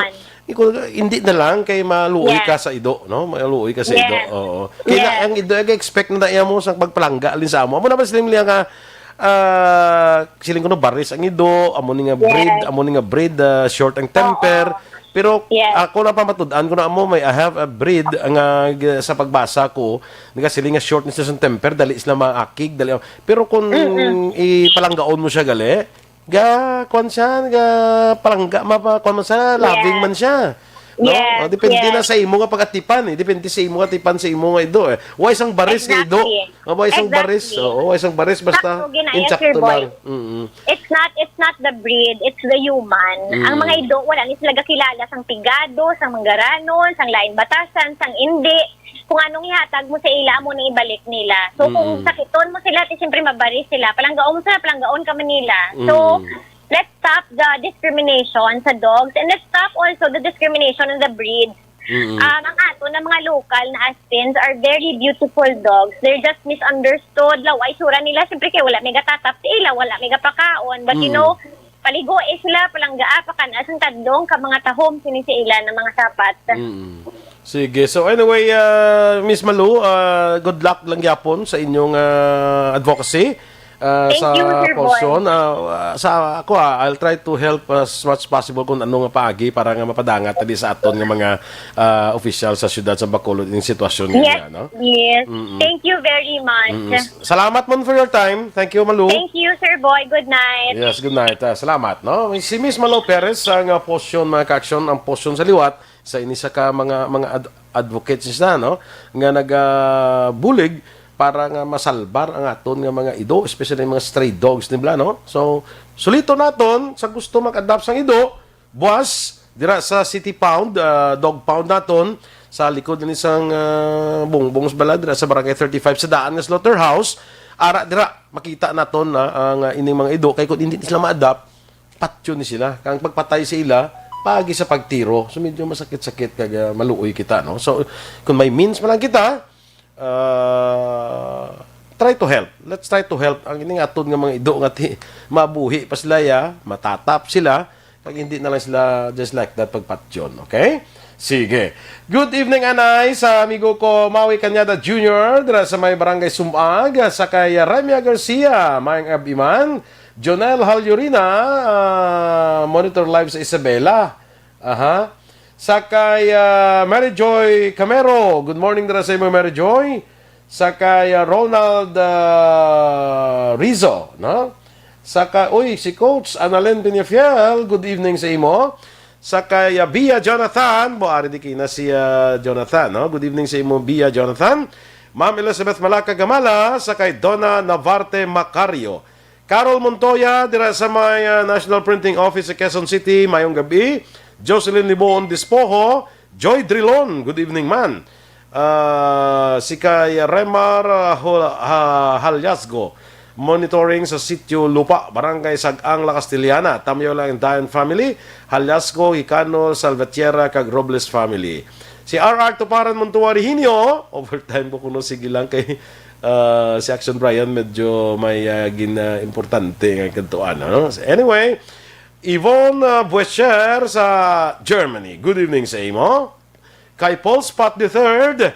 D: Hindi na lang kay maluoy ka sa ido, no? Maluoy ka sa ido. Oo. Kaya ang ido expect na iya mo sa pagpalangga alin sa amo. Amo na ba sila nga siling ko no baris ang ido, amo ni nga breed, short ang temper. Pero ako na pamatud-an ko na amo may I have a breed ang sa pagbasa ko nga sila nga short ni sa temper dali sila maakig dali. Pero kung ipalanggaon mo siya gali, kwan siya, palangga kwan man siya, loving man siya. No? Depende na sa imo nga pag-atipan Depende sa imo nga atipan sa imo nga ido Wa isang baris nga ido. Wa isang baris. Wa isang baris basta insakto lang.
G: It's not the breed, it's the human. Ang mga ido wala ni sila kilala sang pigado, sang manggaranon, sang lain batasan, sang indi. kung anong ihatag mo sa ila mo nang ibalik nila. So kung sakiton mo sila, siyempre mabaris sila. Palanggaon mo sila, palanggaon ka Manila. So let's stop the discrimination sa dogs and let's stop also the discrimination on the breeds. Ang ato na mga local na Aspins are very beautiful dogs. They're just misunderstood. Laway sura nila, siyempre kaya wala may gatatap sa ila, wala may gapakaon. But you know, paligo sila, palanggaa pa kan asang tadong ka mga tahom sini sa ila ng mga sapat.
D: Sige. So anyway, Miss Malu, good luck lang yapon sa inyong advocacy.
G: Thank
D: Sa
G: you, Sir Boy.
D: Aksyon. Sa ako, I'll try to help as much possible kung ano nga paagi para nga mapadangat tadi sa aton nga mga official sa siyudad sa Bacolod yung sitwasyon
G: Yes,
D: nga, no?
G: yes. Thank you very much.
D: Salamat mon for your time. Thank you, Malu.
G: Thank you, Sir Boy. Good night.
D: Yes, good night. Salamat, no? Si Miss Malu Perez ang posyon mga ka-aksyon, ang posyon sa liwat sa inisa ka mga advocates na, no? Nga nagabulig para nga masalbar ang aton nga mga ido, especially mga stray dogs nibla, no? So, sulito naton sa gusto mag-adopt sang ido, buwas dira sa City Pound, dog pound naton sa likod ni isang bongbong bala dira sa Barangay 35 sa daan nga slaughterhouse. Ara dira makita naton na ang ining mga ido kay kun hindi sila ma-adopt, patyo ni sila. Kang pagpatay sa ila pagi sa pagtiro. So medyo masakit-sakit kag maluoy kita, no? So kung may means man lang kita, try to help. Let's try to help. Ang ining aton nga mga ido nga mabuhi pa sila ya, matatap sila, pag hindi na lang sila just like that pagpatyon. Okay? Sige. Good evening, Anay, sa amigo ko Maui Cañada Jr. dira sa may Barangay Sumag, sa kay Remia Garcia, Mayang Abiman, Jonel Halyurina, monitor live sa Isabela. Aha. Sakay Mary Joy Camero. Good morning dira sa imo, Mary Joy. Sakay Ronald Rizzo, no? Saka si Coach Annalyn Peñafiel. Good evening sa imo. Sakay Bia Jonathan. Boari di kina si Jonathan, no? Good evening sa imo, Bia Jonathan. Ma'am Elizabeth Malaka Gamala. Sakay Donna Navarte Macario. Carol Montoya dira sa may National Printing Office sa Quezon City. Mayong gabi. Jocelyn Libon Dispoho, Joy Drilon, good evening man. Si kay Remar Halyasgo, monitoring sa Sitio Lupa, Barangay Sag-ang, La Castellana, Tamyo lang Dayan family, Halyasgo, Hicano, Salvatierra, kag Robles family. Si R.R. Tuparan Montuari Hinyo, overtime po kuno sige lang kay si Aksyon Brian, medyo may importante ng kantuan. No? Anyway, Yvonne Buescher sa Germany. Good evening sa imo. Kay Paul Spot III,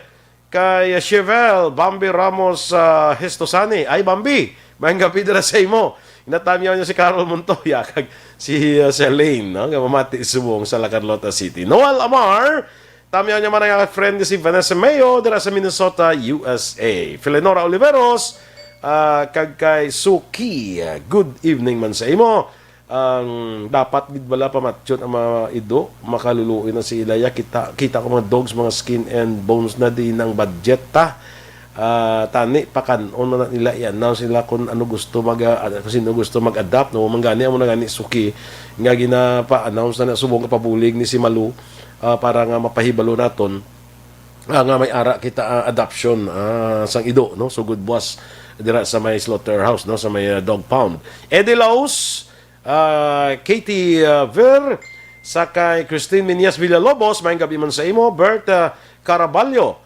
D: kay Chevel, Bambi Ramos Hestosani. Ay, Bambi, mayang gabi dira sa imo. Inatamyaw niya si Carol Montoya, kag si Celine, no? Mamati subong sa La Carlota City. Noel Amar, tamyaw niya man ang friend si Vanessa Mayo dira sa Minnesota, USA. Felenora Oliveros, kag kay Suki. Good evening man sa imo. Dapat bidbala pamatyon ang mga ido makaluluoy na si Ilaya kita ko mga dogs, mga skin and bones na di ng budget ta. Tani pakan ono na nila i-announce nila kung ano gusto kung sino gusto mag-adapt, no manggani amo na gani Suki nga ginapa-announce na subong kapabulig ni si Malu para nga mapahibalo naton nga may ara kita adoption sang ido, no? So good boss dira sa may slaughterhouse, no, sa may dog pound. Eddie Laos, Katie Ver, sakay Christine Minyas Villalobos, mayang gabi man sa imo. Bert Caraballo,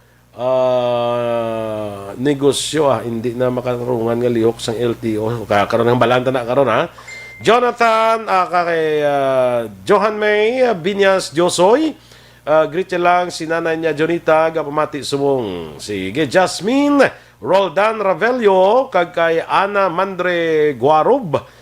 D: negosyo hindi na makarungan nga lihok sang LTO, kaya karon ng balanta na karon, ha. Jonathan, kay Johan May Binyas Josoy, greet lang si nanay niya Jonita gapamati subong. Sige, Jasmine Roldan Ravelio, kag kay Ana Mandre Guarob.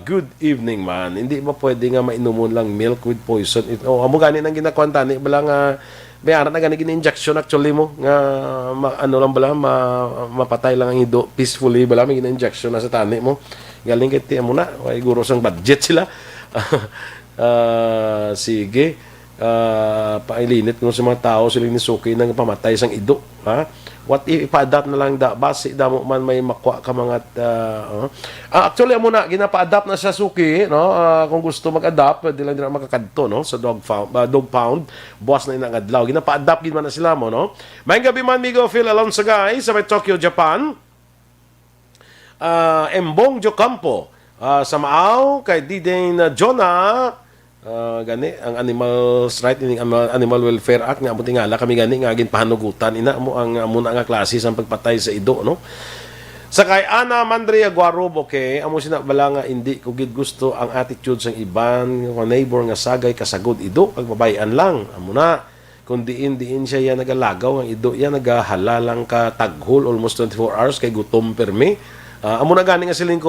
D: Good evening man. Hindi ba pwede nga mainumon lang milk with poison? Amo gani nang ginakwanta ni bala nga may ara na gani gina-injection actually mo nga ano lang bala mapatay lang ang ido peacefully bala may gina-injection na sa tani mo. Galing kay mo na, ay guro sang budget sila. Sige. pailinit no sa mga tao sila ni suki nang pamatay sang ido, ha? What if ipa-adapt na lang da base damo man may makwa ka mga actually amo na ginapa-adapt na sa suki, no? Kung gusto mag-adapt pwede lang dira makakadto, no, sa dog pound buwas na inang adlaw ginapa-adapt gid man na sila mo, no. Mayong gabi man migo Phil Alonso guys sa may Tokyo, Japan. Embong Jocampo sa Maaw kay Diden Jonah. Gani ang Animals Right in Animal Welfare Act nga amo tingala kami gani nga ginpahanugutan ina mo ang amo na nga klase sang pagpatay sa ido, no. Sa kay Ana Mandria Guarob, okay, amo sinabala nga hindi ko gid gusto ang attitude sang iban nga neighbor nga sagay kasagod ido pagbabayan lang amo na kung diin siya ya nagalagaw ang ido ya nagahalalang ka taghol almost 24 hours kay gutom permi. Amo na gani nga siling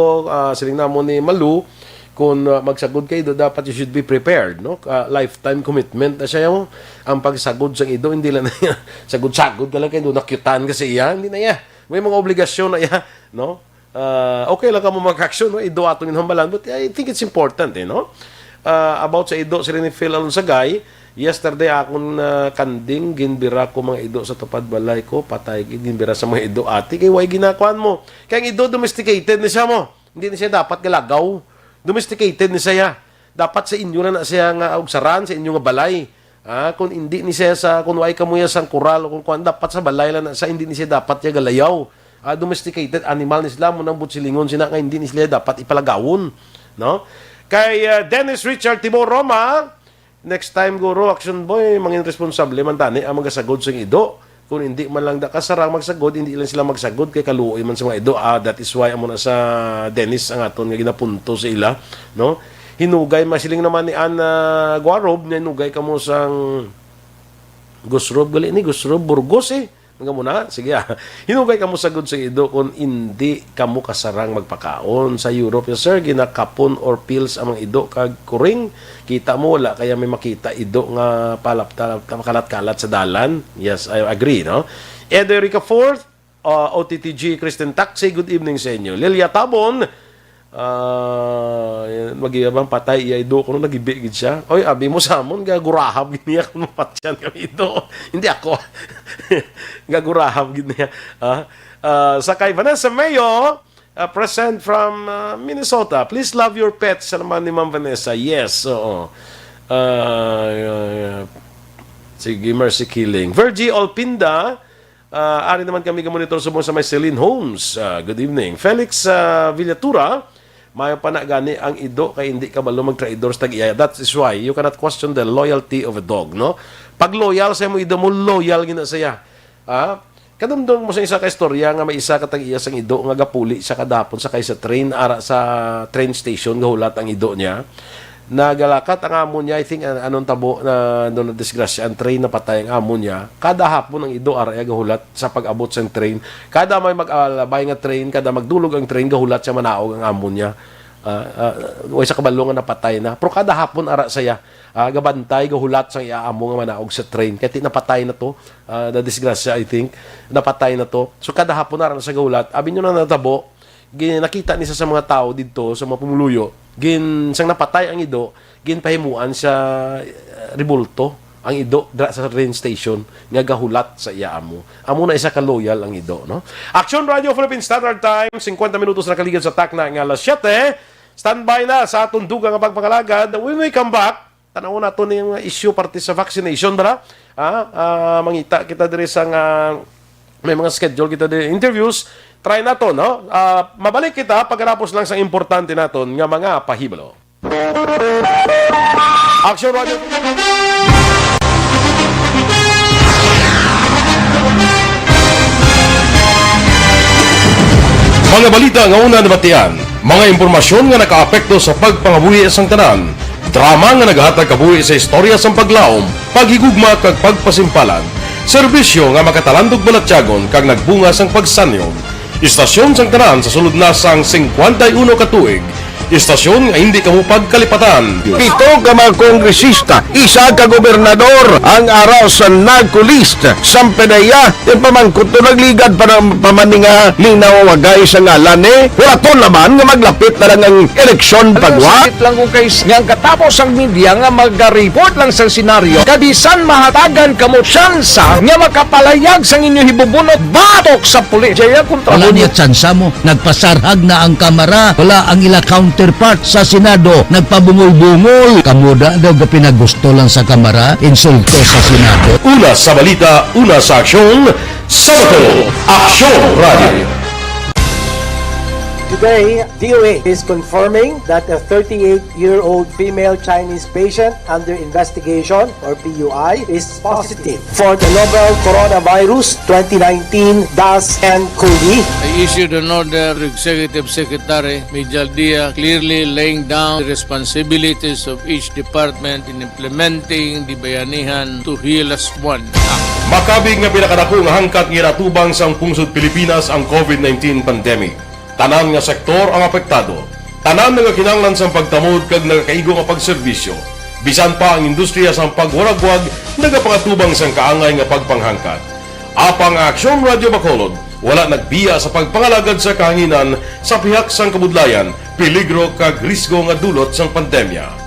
D: namo ni Malu kung magsagod kayo dapat you should be prepared, no. Lifetime commitment na siya mo ang pagsagod sa ido hindi lang na sagod-sagod ka lang kayo nakyutan kasi iya hindi na iya may mga obligasyon na iya, no. Okay lang ka mo mag-action, no, ido atong inhambalan but I think it's important, no. About sa ido sila ni Phil Alonsagay yesterday akong kanding ginbira ko mga ido sa tupad balay ko patay ginbira sa mga ido ati kay way ginakuan mo kay ang ido domesticated na siya mo hindi na siya dapat galagaw. Domesticated ni siya. Dapat sa inyo na siya nga augsaran sa inyo nga balay. Kung hindi ni siya sa kung way kamuya sang kural kung kuan dapat sa balay lang sa hindi ni siya dapat siya galayaw. Domesticated animal ni sila mo nang butsilingon sina nga hindi ni sila dapat ipalagawon, no? Kay Dennis Richard Timor Roma, next time guro action boy mangin responsable man tani ang magasagod sa ido. Kung hindi man lang da kasarang magsagod, hindi lang sila magsagod kay kaluoy man sa mga ido. That is why amo na sa Dennis ang aton nga ginapunto sa ila, no. Hinugay masiling naman ni Ana Guarob nga hinugay kamo sang Gusrob gali ni Gusrob Burgos nga muna sige hinugay kamo sagod sa ido kung hindi kamo kasarang magpakaon sa Europe ya sir ginakapon or pills amang ido kag kuring kita mo wala kaya may makita ido nga makalat-kalat sa dalan. Yes, I agree, no. Ederica Fourth, OTTG Kristen Taxi, good evening sa inyo. Lilia Tabon, magiyabang patay iya ido kuno nagibigid siya. Oy, abi mo samon gagurahab gid niya kun mapatyan kami ido. Hindi ako. Gagurahab gid niya. Sa kay Vanessa Mayo, present from Minnesota. Please love your pets. Sa naman ni Ma'am Vanessa. Yes, oo. Sige, mercy killing. Virgie Olpinda, ari naman kami monitor sa may Celine Homes. Good evening. Felix Villatura, mayo pa na gani ang ido kay hindi ka balo mag-traidors tag-iya. That is why you cannot question the loyalty of a dog, no? Pag loyal sa mo ido mo, loyal gina saya. Kadumdum mo sa isa ka istorya nga may isa ka tag-iya sang ido nga gapuli sa kadapon sa kay sa train ara sa train station gahulat ang ido niya. Nagalakat ang amo niya, I think anong tabo na doon na disgrasya ang train na patay ang amo niya. Kada hapon ang ido ara gahulat sa pag-abot sa train. Kada may mag-alabay nga train, kada magdulog ang train gahulat sa manaog ang amo niya. Way sa kabalo nga napatay na. Pero kada hapon ara saya gabantay gahulat sang iaamo nga manaog sa train. Kaya napatay na to. Na disgrasya I think. Napatay na to. So kada hapon ara sa gahulat. Abi nyo na natabo. Nakita ni sa mga tao dito sa mga pumuluyo sang napatay ang ido ginpahimuan sa ribulto ang ido dra sa train station nga gahulat sa iya amo na isa ka loyal ang ido, no. Aksyon Radio Philippine Standard Time 50 minutos na kaligid sa takna nga alas 7 standby na sa atong dugang nga pagpangalagad. When we come back tanaw nato ni mga issue parte sa vaccination dra mangita kita diri sa may mga schedule kita diri interviews. Try na to, no? Mabalik kita pagkatapos lang sa importante naton nga mga pahibalo. Aksyon Radio.
H: Mga balita nga una nabatian, mga impormasyon nga nakaapekto sa pagpangabuhi sang tanan, drama nga naghatag kabuhi sa istorya sang paglaom, paghigugma kag pagpasimpalan, serbisyo nga makatalandog balatyagon kag nagbunga sang pagsanyo. Istasyon sang tanan sa sulod na sang 51 ka tuig Istasyon nga hindi kamo pagkalipatan.
I: Pito ka mga kongresista, isa ka gobernador, ang araw sa nagkulist, sampedaya, yung pamangkot to nagligad para pamaninga linaw wagay sa ngalan wala to naman nga maglapit na lang ang eleksyon pagwa. Sakit lang ko guys, nga katapos ang media nga mag-report lang sa senaryo, kadisan mahatagan kamo tsansa nga makapalayag sa inyo hibubunot batok sa pulis. Jaya kontra
J: Wala niya tsansa mo, nagpasarhag na ang kamara, wala ang ila counterpart sa Senado, nagpabungol-bungol. Kamuda daw ga pinagusto lang sa kamara, insulto sa Senado.
H: Una sa balita, una sa aksyon, Sabado, Aksyon Radio.
K: Today, DOA is confirming that a 38-year-old female Chinese patient under investigation, or PUI, is positive for the novel coronavirus 2019 DAS-CoV.
L: I issued an order to Executive Secretary Major Dia clearly laying down the responsibilities of each department in implementing the Bayanihan to Heal as One Act.
H: Makabig nga pinakadako nga hangkat nga natubang sang pungsod Pilipinas ang COVID-19 pandemic. Tanan nga sektor ang apektado. Tanan nga kinahanglan sang pagtamod kag nagakaigo nga pagserbisyo. Bisan pa ang industriya sang pagwaragwag nagapangatubang sang kaangay nga pagpanghangkat. Apang Aksyon Radio Bacolod wala nagbiya sa pagpangalagad sa kahanginan sa pihak sang kabudlayan, peligro kag risgo nga dulot sang pandemya.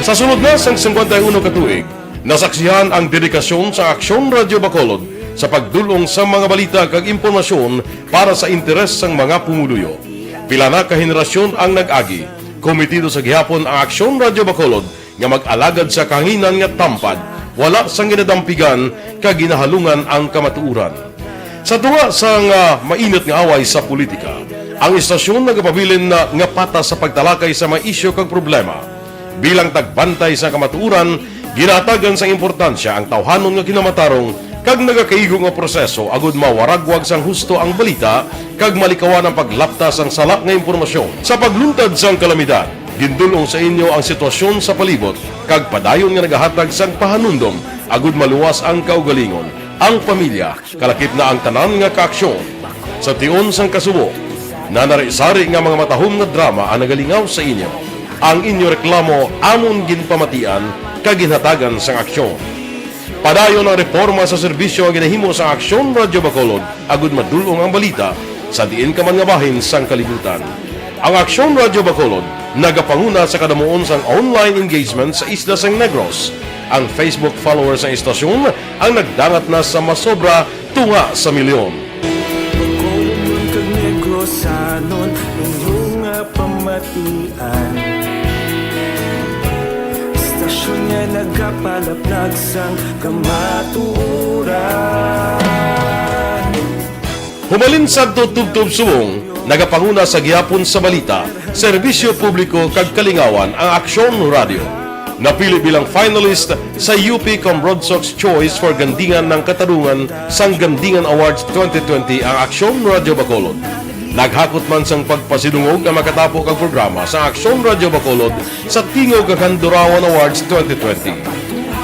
H: Sa sunod na sang 51 katuig, nasaksihan ang dedikasyon sa Aksyon Radio Bacolod sa pagdulong sa mga balita kag impormasyon para sa interes sang mga pumuluyo. Pila na ka henerasyon ang nag-agi, komitido sa gihapon ang Aksyon Radio Bacolod nga mag-alagad sa kahanginan nga tampad, wala sang ginadampigan kag ginahalungan ang kamatuuran. Sa tunga sang mainit nga away sa politika, ang istasyon nagapabilin na nga patas sa pagtalakay sa mga isyu kag problema. Bilang tagbantay sa kamatuuran, ginatagan sa importansya ang tawhanon nga kinamatarong kag nagakaigo nga proseso agud mawaragwag sang husto ang balita kag malikawan ang paglaptas sang salak nga impormasyon. Sa pagluntad sang kalamidad, gindulong sa inyo ang sitwasyon sa palibot kag padayon nga nagahatag sang pahanundom agud maluwas ang kaugalingon, ang pamilya, kalakip na ang tanan nga kaaksyon. Sa tion sang kasubo, nanari-sari nga mga matahom nga drama ang nagalingaw sa inyo. Ang inyo reklamo amon ginpamatian kag ginhatagan sang aksyon. Padayon ang reforma sa serbisyo nga ginahimo sa Aksyon Radio Bacolod agud madulong ang balita sa diin ka man nga bahin sang kalibutan. Ang Aksyon Radio Bacolod nagapanguna sa kadamuon sang online engagement sa isla sang Negros. Ang Facebook followers sa istasyon ang nagdangat na sa masobra tunga sa milyon.
M: Bacolod kag Negros sanon inyong pamatian. Istasyon nga nagapalaplag sang kamatuuran.
H: Humalin sa tutubtub subong, nagapanguna sa gihapon sa balita, serbisyo publiko kag kalingawan ang Aksyon Radio. Napili bilang finalist sa UP Red Sox Choice for Gandingan ng Katarungan sang Gandingan Awards 2020 ang Aksyon Radio Bacolod. Naghakot man sang pagpasidungog ang makatapo kang programa sa Aksyon Radio Bacolod sa Tingog kag Handurawan Awards 2020.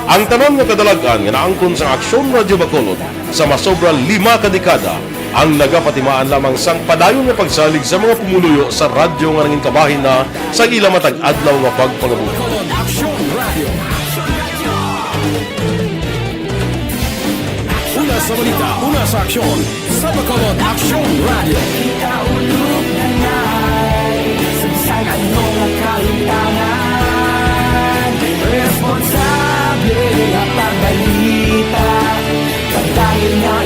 H: Ang tanan nga kadalagan nga naangkon sa Aksyon Radio Bacolod sa masobra 5 ka dekada ang nagapatimaan lamang sang padayon nga pagsalig sa mga pumuluyo sa radyo nga nangin kabahin na sa ila matag adlaw nga pagpangabuhi.
A: Una sa balita, una sa aksyon, sa Bacolod Aksyon Radio.
M: Kaulog na ngay, sagsagan mo ang kalintangan. Responsable ang pagbalita, pagdahil nga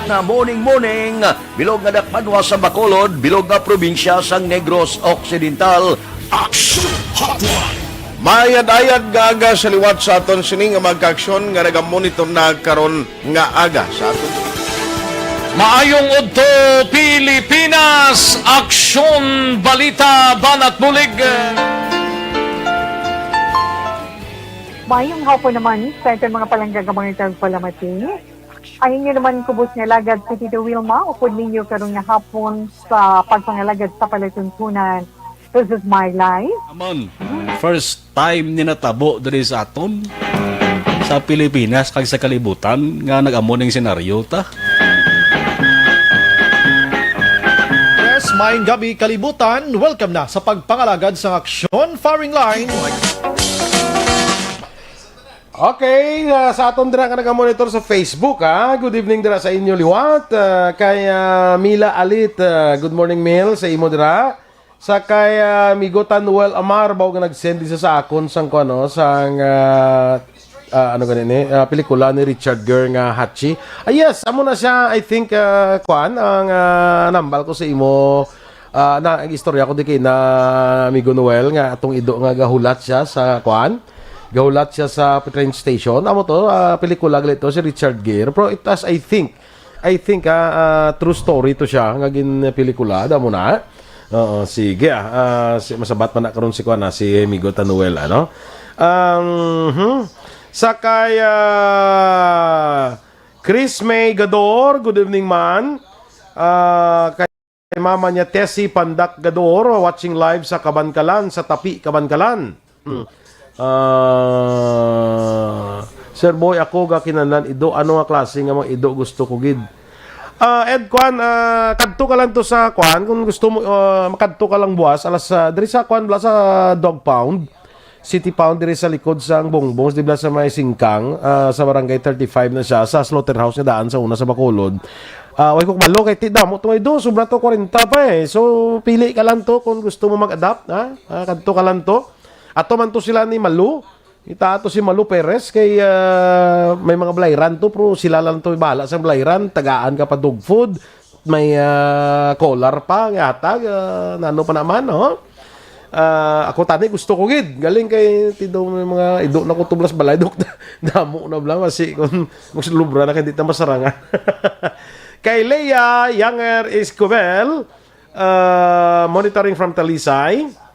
I: na morning, bilog nga dakpanwa sa Bacolod, bilog nga probinsya sang Negros Occidental.
F: Action Hotline.
I: Mayad-ayad nga aga sa liwat sa aton sining nga magka-aksyon nga nagamonitor na karon nga aga sa aton.
C: Maayong udto Pilipinas, Aksyon Balita Banat Bulig.
N: Mayong hapon naman sa itong mga palanggagamang itang palamati. Ayun nyo naman kubos nga lagad sa Tito Wilma, upod ninyo karong nga hapon sa pagpangalagad sa palatuntunan. This is my life.
O: Amon, first time ni natabo diri sa aton. sa Pilipinas kag sa kalibutan nga nag-amo ning senaryo ta.
P: Yes, maayong gabi kalibutan. Welcome na sa pagpangalagad sa Aksyon Firing Line.
D: Okay, sa aton dira ka nag-monitor sa Facebook, ha. Good evening dira sa inyo liwat. Kay Mila Alit, good morning Mil sa imo dira. Sa kay Migotan Noel Amar bago nga nag-send isa sa akon sang kuno sang ano ganini, pelikula ni Richard Gere nga Hachi. Yes, amo na siya, I think kuan ang nambal ko sa imo na ang istorya ko di kay na Amigo Noel nga atong ido nga gahulat siya sa kuan. Gahulat siya sa train station. Amo to, pelikula galito si Richard Gere. Pero it has, I think true story to siya nga gin pelikula. Damo na. Sige masabat man na karon si kuan si Amigo Tanuel ano. Sa kay Chris May Gador, good evening man. Kay mama niya Tessie Pandak Gador watching live sa Kabankalan, sa Tapi Kabankalan. Sir Boy, ako ga kinahanglan ido ano nga klase nga mga ido gusto ko gid. Ed Kwan, kadto ka lang to sa Kwan kung gusto mo makadto ka lang buwas alas diri sa Kwan bla sa Dog Pound, City Pound diri sa likod sang Bongbong, di bla sa may Singkang, sa barangay 35 na siya sa slaughterhouse nga daan sa una sa Bacolod. Way ko malo kay ti damo to ido sobra to 40 pa eh. So pili ka lang to kung gusto mo mag-adapt, ha. Kadto ka lang to. Ato man to sila ni Malu. Ita to si Malu Perez kay may mga blayran to pero sila lang to ibala sa blayran, tagaan ka pa dog food, may collar pa yata nano pa naman no. Ako tani gusto ko gid galing kay tido may mga ido na ko tublas balay dok damo na bla masi kun magsulubra na kay di ta masarangan. Kay Leia Younger Escovel monitoring from Talisay.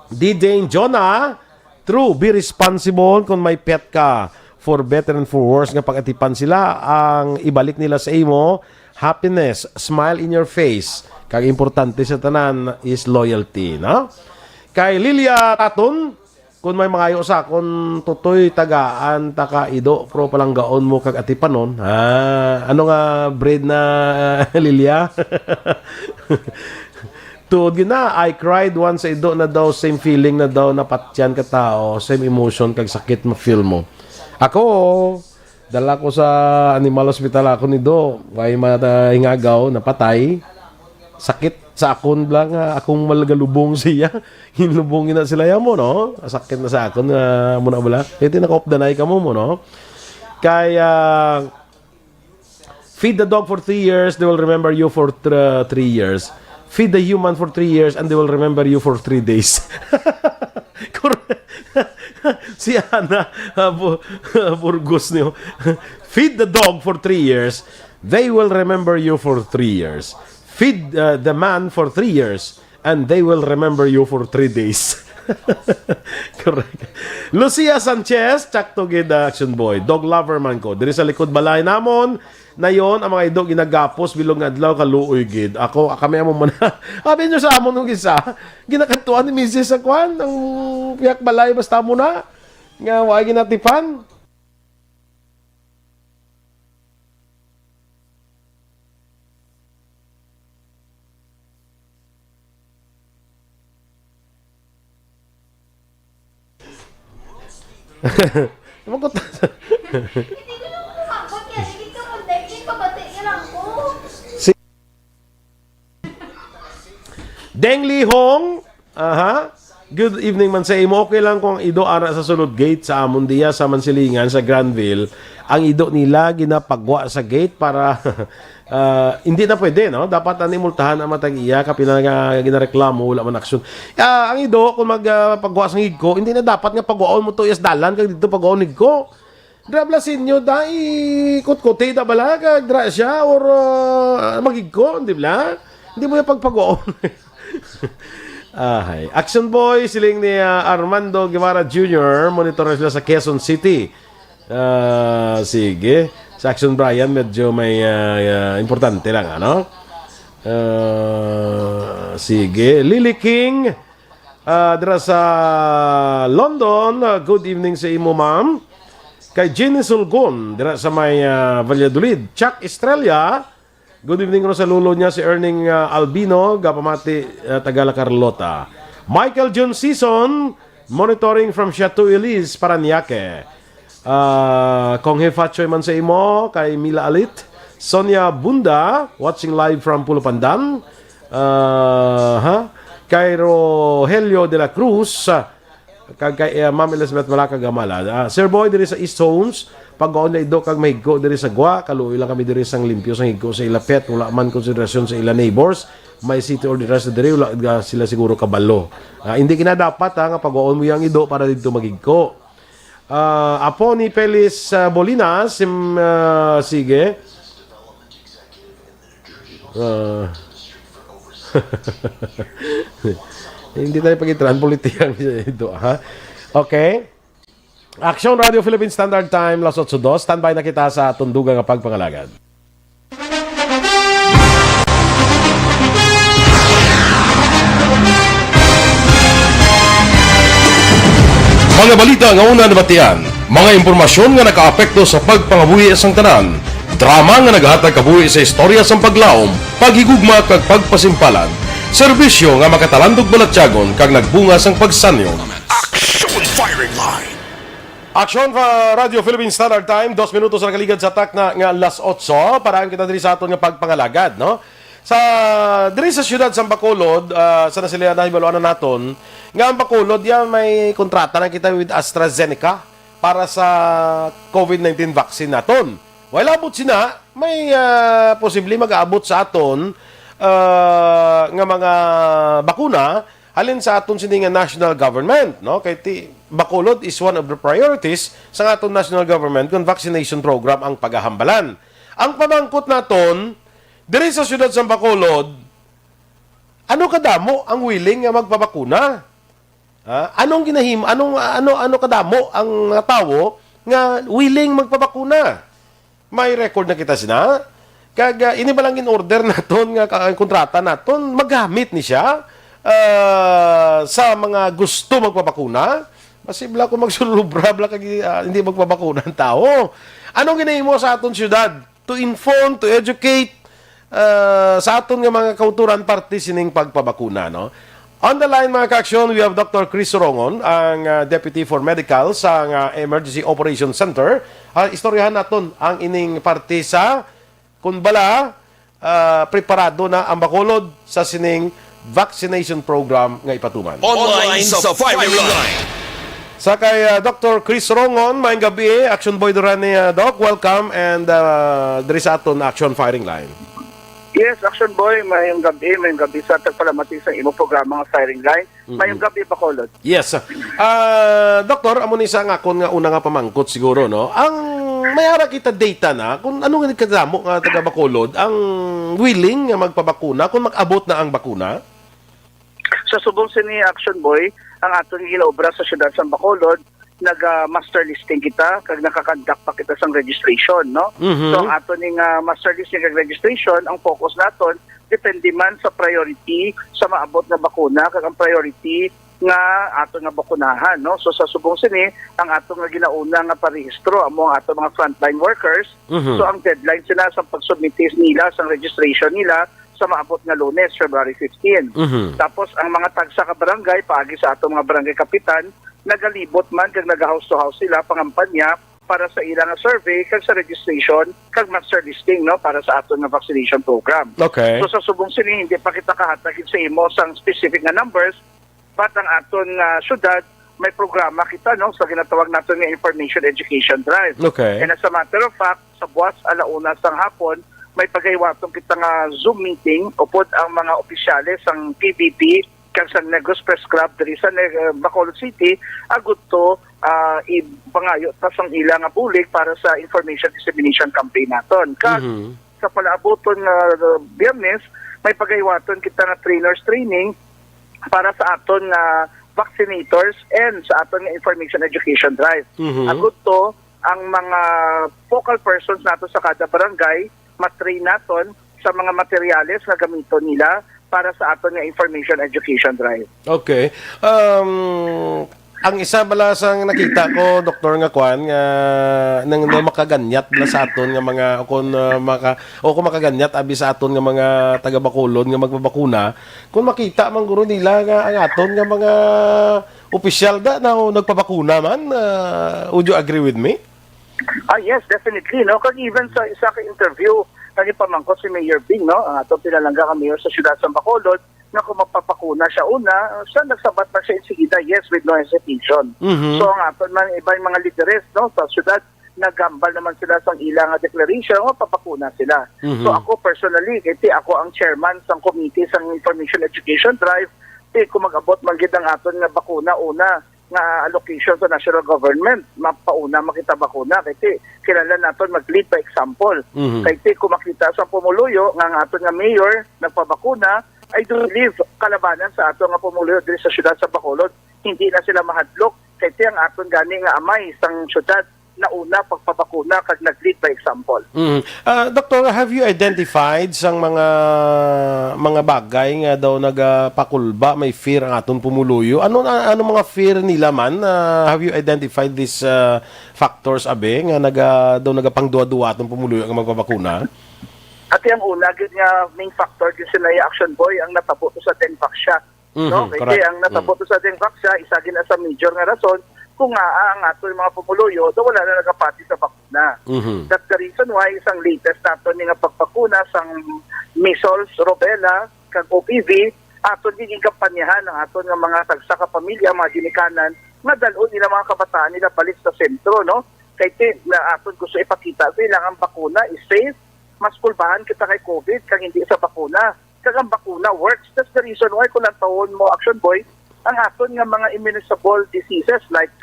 D: DJ Jonah, true, be responsible kung may pet ka. For better and for worse nga pag-atipan sila, ang ibalik nila sa imo, happiness, smile in your face. Kag importante sa tanan is loyalty, no? Kay Lilia Taton, kung may mga sa kung tutoy tagaan taka ido pro palang gaon mo kag atipanon. Ano nga breed na Lilia? Tuod gina, I cried once sa ido na daw, same feeling na daw napatyan ka tao, same emotion kag sakit ma-feel mo. Ako, dala ko sa animal hospital ako ni do, way mahingagaw, napatay. Sakit sa akon lang, akong malagalubong siya. Hinlubongin na sila yan mo, no? Sakit na sa akon, mo na bala. Ito naka-off-danay ka mo, no? Kaya, feed the dog for 3 years, they will remember you for 3 years. Feed the human for 3 years and they will remember you for 3 days. Si Ana Burgos niyo. Feed the dog for 3 years, they will remember you for 3 years. Feed the man for 3 years and they will remember you for 3 days. Correct. Lucia Sanchez, Chakto gid Action Boy. Dog lover man ko. Diri sa likod balay namon. Na yon ang mga idog ginagapos bilong adlaw kaluoy gid. Ako kami amo man. Abi nyo sa amon ng isa. Ginakantuan ni Mrs. sa kwan ang piyak balay basta mo na. Nga wa ginatipan. Deng Li Hong, good evening man sa imo. Okay lang kung ido ara sa sulod gate sa amon diya sa Mansilingan sa Granville. Ang ido nila ginapagwa sa gate para hindi na pwede, no? Dapat ani multahan ang matag iya kapila nga ginareklamo wala man aksyon. Ang ido kung magpagwa sa ngig ko, hindi na dapat nga pagwaon mo to is dalan kag dito pagwaon ngig ko. Drabla sinyo dai kut-kuti da bala kag dra siya or magig ko, di ba? Hindi mo na pagpagwaon. Action Boy, siling ni Armando Guevara Jr. Monitor sila sa Quezon City. Sige. Sa Action Brian, medyo may importante lang, ano? Sige. Lily King, dira sa London. Good evening sa imo, ma'am. Kay Jenny Sulgon, dira sa may Valladolid. Chuck Estrella, good evening ko sa lulo niya si Erning Albino, Gapamati, Tagala Carlota. Michael John Season, monitoring from Chateau Elise, Paranaque. Kong Hefachoy man sa imo, kay Mila Alit. Sonia Bunda, watching live from Pulupandan. Kay Rogelio de la Cruz, kay Ma'am Elizabeth Malacca Gamala. Sir Boy, diri sa East Homes, pag-on na ido kag may higko diri sa Gwa, kaluoy lang kami diri sang limpyo sang higko sa ila pet, wala man konsiderasyon sa ila neighbors. May city ordinance na diri, wala sila siguro kabalo. Hindi kinadapat nga pag-on mo yang ido para dito magigko. Apo ni Pelis Bolinas, sige. Hindi tayo pag-itran politikan ito, ha? Okay. Aksyon Radio Philippine Standard Time, Las 8:02. Standby na kita sa tundugang pagpangalagad.
H: Mga balita nga una nabatian, mga impormasyon nga nakaapekto sa pagpangabuhi sang tanan, drama nga naghatag kabuhi sa istorya sang paglaom, paghigugma kag pagpasimpalan, serbisyo nga makatalandog balatyagon kag nagbunga sang pagsanyo.
F: Aksyon Firing Line.
D: Aksyon pa Radio Philippine Standard Time, 2 minutos na kaligad sa tak na nga Las 8, paraan kita diri sa aton nga pagpangalagad, no? Sa diri sa siyudad sa Bacolod, sa nasila na hibaluan na naton, nga ang Bacolod yan may kontrata na kita with AstraZeneca para sa COVID-19 vaccine naton. Wala abot sina, may posible mag-aabot sa aton nga mga bakuna halin sa aton sini nga national government, no? Kay Bacolod is one of the priorities sa aton national government kung vaccination program ang paghahambalan. Ang pamangkot naton diri sa siyudad sa Bacolod, ano kadamo ang willing nga magpabakuna? Anong ginahim? Ano kadamo ang tawo nga willing magpabakuna? May record na kita sina. Kag ini ba lang in order naton nga kontrata naton magamit ni siya sa mga gusto magpabakuna. Masibla ko magsulubra bla kag hindi magpabakuna ang tao. Anong ginahimo sa aton syudad to inform, to educate sa aton nga mga kauturan parte sining pagpabakuna, no? On the line, mga ka-aksyon, we have Dr. Chris Rongon, ang Deputy for Medical sa Emergency Operations Center. Istoryahan naton ang ining parte sa kung bala preparado na ang Bacolod sa sining vaccination program nga ipatuman.
F: Online sa Firing Line.
D: Sa kay Dr. Chris Rongon, maayong gabi, Action Boy DuranNo, Doc, welcome, and diri sa aton Action Firing Line.
Q: Yes, Action Boy, mayong gabi sa tagpalamati sa imo programa nga Firing Line. Mayong gabi, Bacolod.
D: Yes. Doktor, amo ni sa ngakon nga una nga pamangkot siguro, no? Ang mayara kita data na kung ano nga kadamo nga taga Bacolod ang willing nga magpabakuna kung mag-abot na ang bakuna.
Q: Sa subong sini Action Boy, ang aton ginaobra sa siyudad sa Bacolod, nag-master listing kita kag nakakandak pa kita sang registration, no? So ang aton ning master listing kag registration, ang focus naton depende man sa priority sa maabot na bakuna kag ang priority nga aton nga bakunahan, no? So sa subong sini ang aton nga ginauna nga parehistro amo ang aton mga frontline workers. So ang deadline sila sa pagsubmit nila sa registration nila sa maabot nga Lunes, February 15. Tapos ang mga tagsa ka barangay paagi sa atong mga barangay kapitan nagalibot man kag nag-house to house sila pangampanya para sa ilang survey kag sa registration kag master listing, no, para sa aton nga vaccination program.
D: Okay.
Q: So sa subong sini hindi pa kita kahatag sa imo sang specific nga numbers, but ang aton syudad may programa kita, no, sa ginatawag naton nga information education drive.
D: Okay.
Q: And as a matter of fact, sa buwas alauna sang hapon may pagaywaton kita nga Zoom meeting upod ang mga opisyales sang PBB kag sa Negros Press Club diri sa Bacolod City agud to ipangayo ta sang ila nga bulig para sa information dissemination campaign naton. Kag sa palaaboton nga Biyernes may pagaywaton kita nga trainers training para sa aton nga vaccinators and sa aton nga information education drive. Agud to ang mga focal persons nato sa kada barangay matrain naton sa mga materyales nga gamiton nila para sa aton nga information education drive.
D: Okay. Ang isa bala sang nakita ko, doktor nga kwan, nga nang makaganyat bala sa aton nga mga kung kung makaganyat abi sa aton nga mga taga Bacolod nga magbabakuna, kung makita man guro nila nga ang aton nga mga opisyal da na nagpabakuna man, would you agree with me?
Q: Yes, definitely, no? Kag even sa isa ka interview, kani pamangkot si Mayor Bing, no? Ang atong pinalangga ka mayor sa siyudad sa Bacolod, na kung magpapakuna siya una, siya nagsabat pa siya insigida, yes, with no hesitation. So ang aton man ibang mga lideres, no, sa siyudad, nagambal naman sila sa ilang declaration, papakuna sila. So ako personally, kasi ako ang chairman sa committee sa Information Education Drive, kung mag-abot magid ang aton nga bakuna una nga allocation sa national government, mapauna makita bakuna kasi kilala naton mag-lead by example. Kasi kung makita sa pumuluyo nga ang aton nga mayor nagpabakuna, I do believe kalabanan sa ato nga pumuluyo diri sa siyudad sa Bacolod, hindi na sila mahadlok kasi ang aton gani nga amay sang siyudad na una pagpabakuna kag nag-lead by example.
D: Doctor, have you identified sang mga bagay nga daw nagapakulba, may fear ang aton pumuluyo? Ano mga fear nila man? Have you identified these factors abe nga daw nagapangduwa-duwa atong pumuluyo nga magpabakuna?
Q: At yung una, nga main factor din sila yung Aksyon Boy, ang natabo sa Denpac siya. No? Kasi ang natabo sa Denpac siya, isa gina sa major nga rason, kung nga ang ato yung mga pumuluyo, so wala na nagapati sa bakuna. That's the reason why isang latest nato nga pagpakuna sang measles, rubella, kag OPV, ato din yung kampanyahan ng ato nga mga tagsaka pamilya, mga ginikanan, madalo nila mga kabataan nila balik sa sentro, no? Kasi na ato gusto ipakita sila ang bakuna is safe, mas pulbahan kita kay COVID kang hindi sa bakuna. Kag ang bakuna works. That's the reason why kung nagtawon mo, Aksyon Boy, ang aton nga mga immunosable diseases like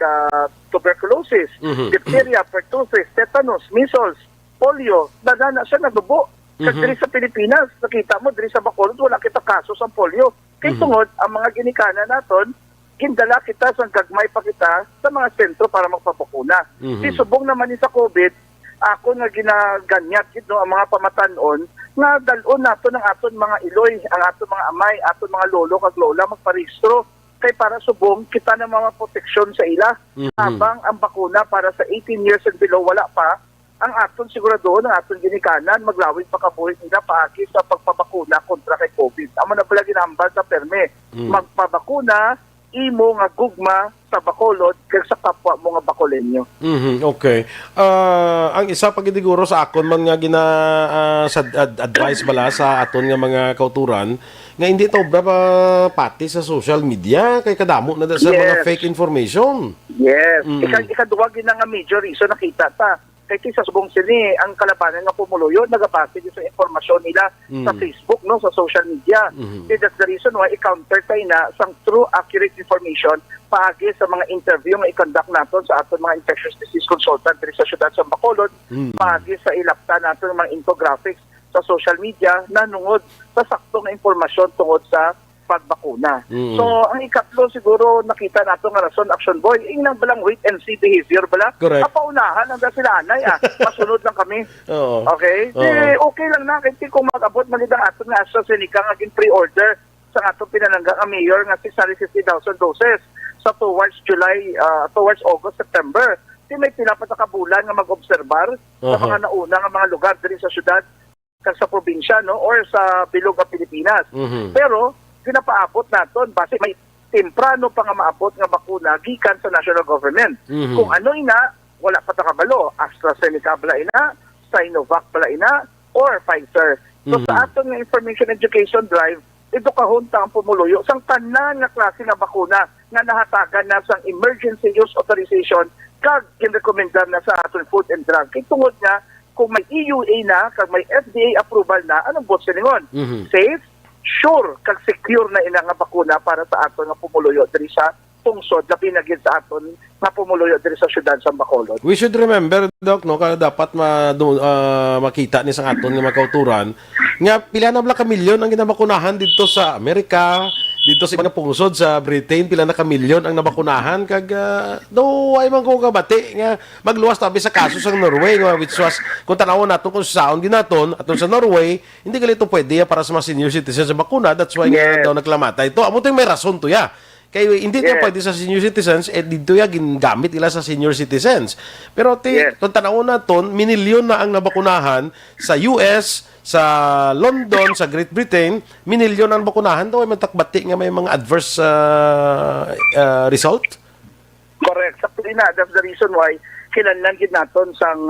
Q: tuberculosis, diphtheria, pertussis, tetanus, measles, polio, nadana siya nadubo. Kag diri sa Pilipinas, nakita mo, diri sa Bacolod, wala kita kaso sa polio. Kay tungod, ang mga ginikanan naton, gindala kita sa gagmay pa kita sa mga sentro para magpapakuna. Si subong naman ni sa COVID, ako nga ginaganyat no, ang mga pamatanon nga dalon nato ng aton mga iloy, ang aton mga amay, aton mga lolo kag lola magparehistro kay para subong kita ng mga proteksyon sa ila. Habang ang bakuna para sa 18 years and below wala pa, ang aton sigurado ang aton ginikanan maglawig pa kabuhi nila paagi sa pagpabakuna kontra kay COVID. Amo na pala ginambal sa perme. Magpabakuna imo nga gugma sa Bacolod kag sa kapwa mo nga Bacolenyo.
D: Okay. Ang isa pagidiguro sa akon man nga advice bala sa aton nga mga kauturan nga hindi to pati sa social media kay kadamo na sa mga fake information.
Q: Yes. Ikaduwa gid nga major reason nakita ta. Kay sa subong sini ang kalabanan nga pumuluyo nagapati sa informasyon nila sa Facebook, no, sa social media. That's the reason why i-counter tayo na sang true accurate information paagi sa mga interview nga i-conduct naton sa aton mga infectious disease consultant diri sa siyudad sa Bacolod, paagi sa ilapta naton mga infographics sa social media na nungod sa sakto nga impormasyon tungod sa pagbakuna. So, ang ikatlo siguro nakita nato nga rason, Aksyon Boy, inang balang wait and see behavior bala. Paunahan hanggang sila anay, masunod lang kami. Okay? Okay lang na, kasi kung mag-abot magandang ato nga AstraZeneca nga pre-order sa atong pinalanggang ang mayor nga 650,000 doses sa towards August, September. May pinapat na kabulan nga mag-obserbar sa mga nauna nga mga lugar diri sa syudad kag sa probinsya, no, or sa bilog ng Pilipinas. Pero pinapaabot naton base may temprano pa nga maabot nga bakuna gikan sa national government. Kung ano ina, wala pa ta kabalo, AstraZeneca bala ina, Sinovac bala ina, or Pfizer. So sa aton nga information education drive, edukahon ta ang pumuluyo sang tanan nga klase nga bakuna nga nahatagan na sang emergency use authorization kag ginrekomendar na sa aton Food and Drug. Kay tungod nga kung may EUA na kag may FDA approval na, anong bot siningon? Safe, sure kag secure na ina nga bakuna para sa aton nga pumuluyo diri sa tungsod labi na gid sa aton nga pumuluyo diri sa syudad sa Bacolod.
D: We should remember, Doc, no, dapat makita ni sa aton nga makauturan nga pila na bala ka milyon ang ginabakunahan dito sa Amerika, dito sa mga pungsod sa Britain, pila na ka milyon ang nabakunahan kag ay man ko kabati nga magluwas tabi sa kaso sa Norway nga which was kung tanawon naton kung saon ginaton aton sa Norway hindi galito pwede para sa mga senior citizens sa bakuna. That's why nga daw naglamata ito amo may rason to ya Kaya hindi na pwede sa senior citizens, dito ya gingamit ila sa senior citizens. Pero kung tanaw na ton, minilyon na ang nabakunahan sa US, sa London, sa Great Britain, minilyon ang bakunahan daw ay matakbati nga may mga adverse result.
Q: Correct. Sakto na. That's the reason why kinahanglan gid naton sang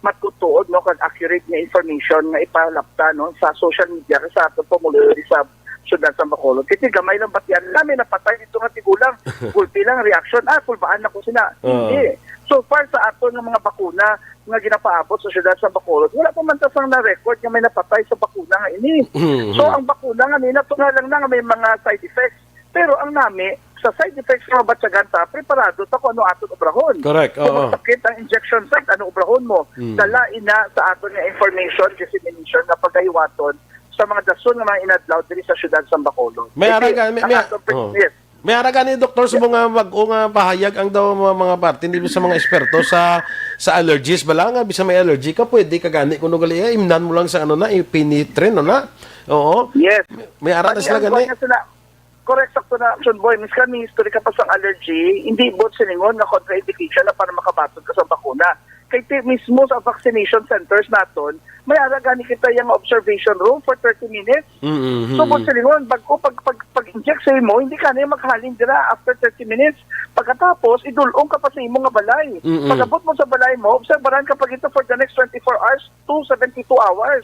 Q: matutuod no kag accurate nga information nga ipalapta no sa social media sa ato pumulo sa syudad sa Bacolod. Kasi gamay lang batian namin napatay dito nga tigulang. Gulpi lang reaction. Kulbaan na ko sila. Hindi. So far sa ato ng mga bakuna nga ginapaabot sa syudad sa Bacolod, wala pa man tasang na-record nga may napatay sa bakuna nga ini. So ang bakuna nga nila ito nga lang na nga may mga side effects. Pero ang nami, sa side effects ng batsagan ta, preparado ta kung ano aton obrahon.
D: Correct.
Q: Kung masakit ang injection site, ano obrahon mo? Dala ina sa aton nga information, dissemination na pagkahiwaton sa mga dason nga mga inadlaw diri sa syudad sa Bacolod.
D: May aragan, may aragan ni Doktor sa mga mag-o pahayag ang daw mga parte hindi sa mga eksperto sa allergies bala nga bisa may allergy ka pwede ka gani kuno gali imnan mo lang sa ano na ipinitrin no na. Oo.
Q: Yes.
D: May aragan sila gani.
Q: Correct, sakto na, Aksyon Boy. Miskan may history ka pa sa allergy, hindi bot siningon na contraindication na para makabatod ka sa bakuna. Kaya mismo sa vaccination centers naton, may aragani kita yung observation room for 30 minutes. So, bot siningon, pag-inject sa imo, hindi ka na yung maghalin dira after 30 minutes. Pagkatapos, idulong ka pa sa imo nga balay. Pag-abot mo sa balay mo, obserbaran ka pag ito for the next 24 hours to 72 hours.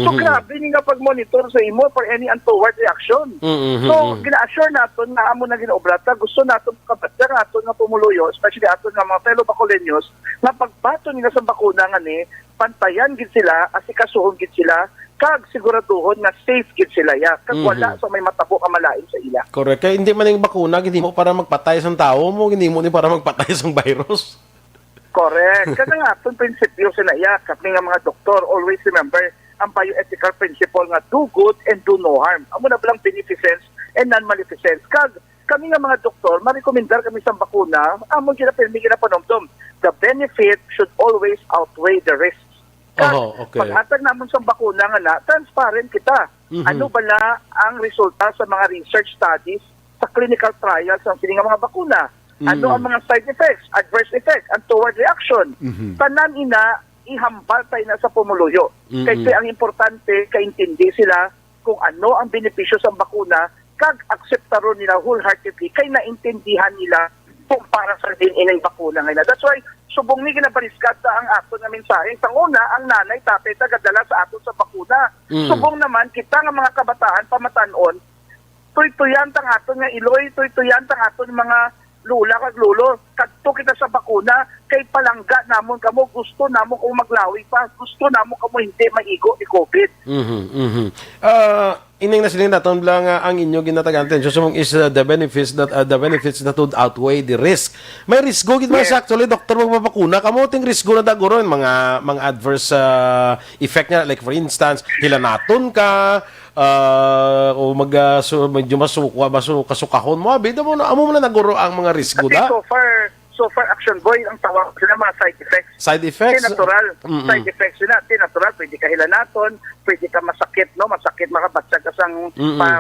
Q: So, grabe nga pag-monitor sa imo for any untoward reaction. So, gina-assure natin na amo na ginaobrata, gusto natin kabatya natin nga pumuluyo, especially aton nga mga fellow Bacoleños, na pagbato nila sa bakuna nga ni, pantayan gid sila, asikasuhon gid sila, kag siguraduhon na safe gid sila ya kag wala sa may matabo ka malain sa ila.
D: Correct. Kaya hindi man yung bakuna, hindi mo para magpatay sa tao mo, hindi mo ni para magpatay sa virus.
Q: Correct. Kasi nga, itong prinsipyo sila ya, kami nga mga doktor, always remember ang bioethical principle nga do good and do no harm. Amo na balang beneficence and non-maleficence. Kag kami nga mga doktor, ma-recommendar kami sa bakuna, amo ginapanomdom. The benefit should always outweigh the risks. Paghatag naman sa bakuna nga na, transparent kita. Ano bala ang resulta sa mga research studies sa clinical trials ng sining mga bakuna? Ano ang mga side effects, adverse effects, untoward reaction? Tanan ina, ihambal tayo na sa pumuluyo. Kasi ang importante, kaintindi sila kung ano ang benepisyo sa bakuna, kag akseptaron nila wholeheartedly, kay naintindihan nila kung para sa din inang bakuna ngayon. That's why, subong ni ginabariskat sa ang ato na mensahe. Sa una, ang nanay, tatay, tagadala sa ato sa bakuna. Subong naman, kita nga mga kabataan, pamatanon, tuy-tuyan tang ato nga iloy, tuy-tuyan tang ato mga lula kag lulo, kadto kita sa bakuna, kay palangga namon kamo, gusto namon kung maglawi pa, gusto namon kamo hindi maigo ni COVID.
D: Ining na siling naton lang ang inyo ginataganten. So sumong is the benefits that would outweigh the risk. May risk gid man sa actually doktor magpapakuna kamo ting risk na dagoron mga adverse effect niya, like for instance hilanaton ka o medyo kasukahon mo abi mo na amo na naguro ang mga risk da.
Q: So far, Aksyon Boy, ang tawag sila mga side effects.
D: Side effects?
Q: Natural. Side effects sila. Natural. Pwede ka hilanaton, pwede ka masakit, no? Masakit, makabatsag ka sang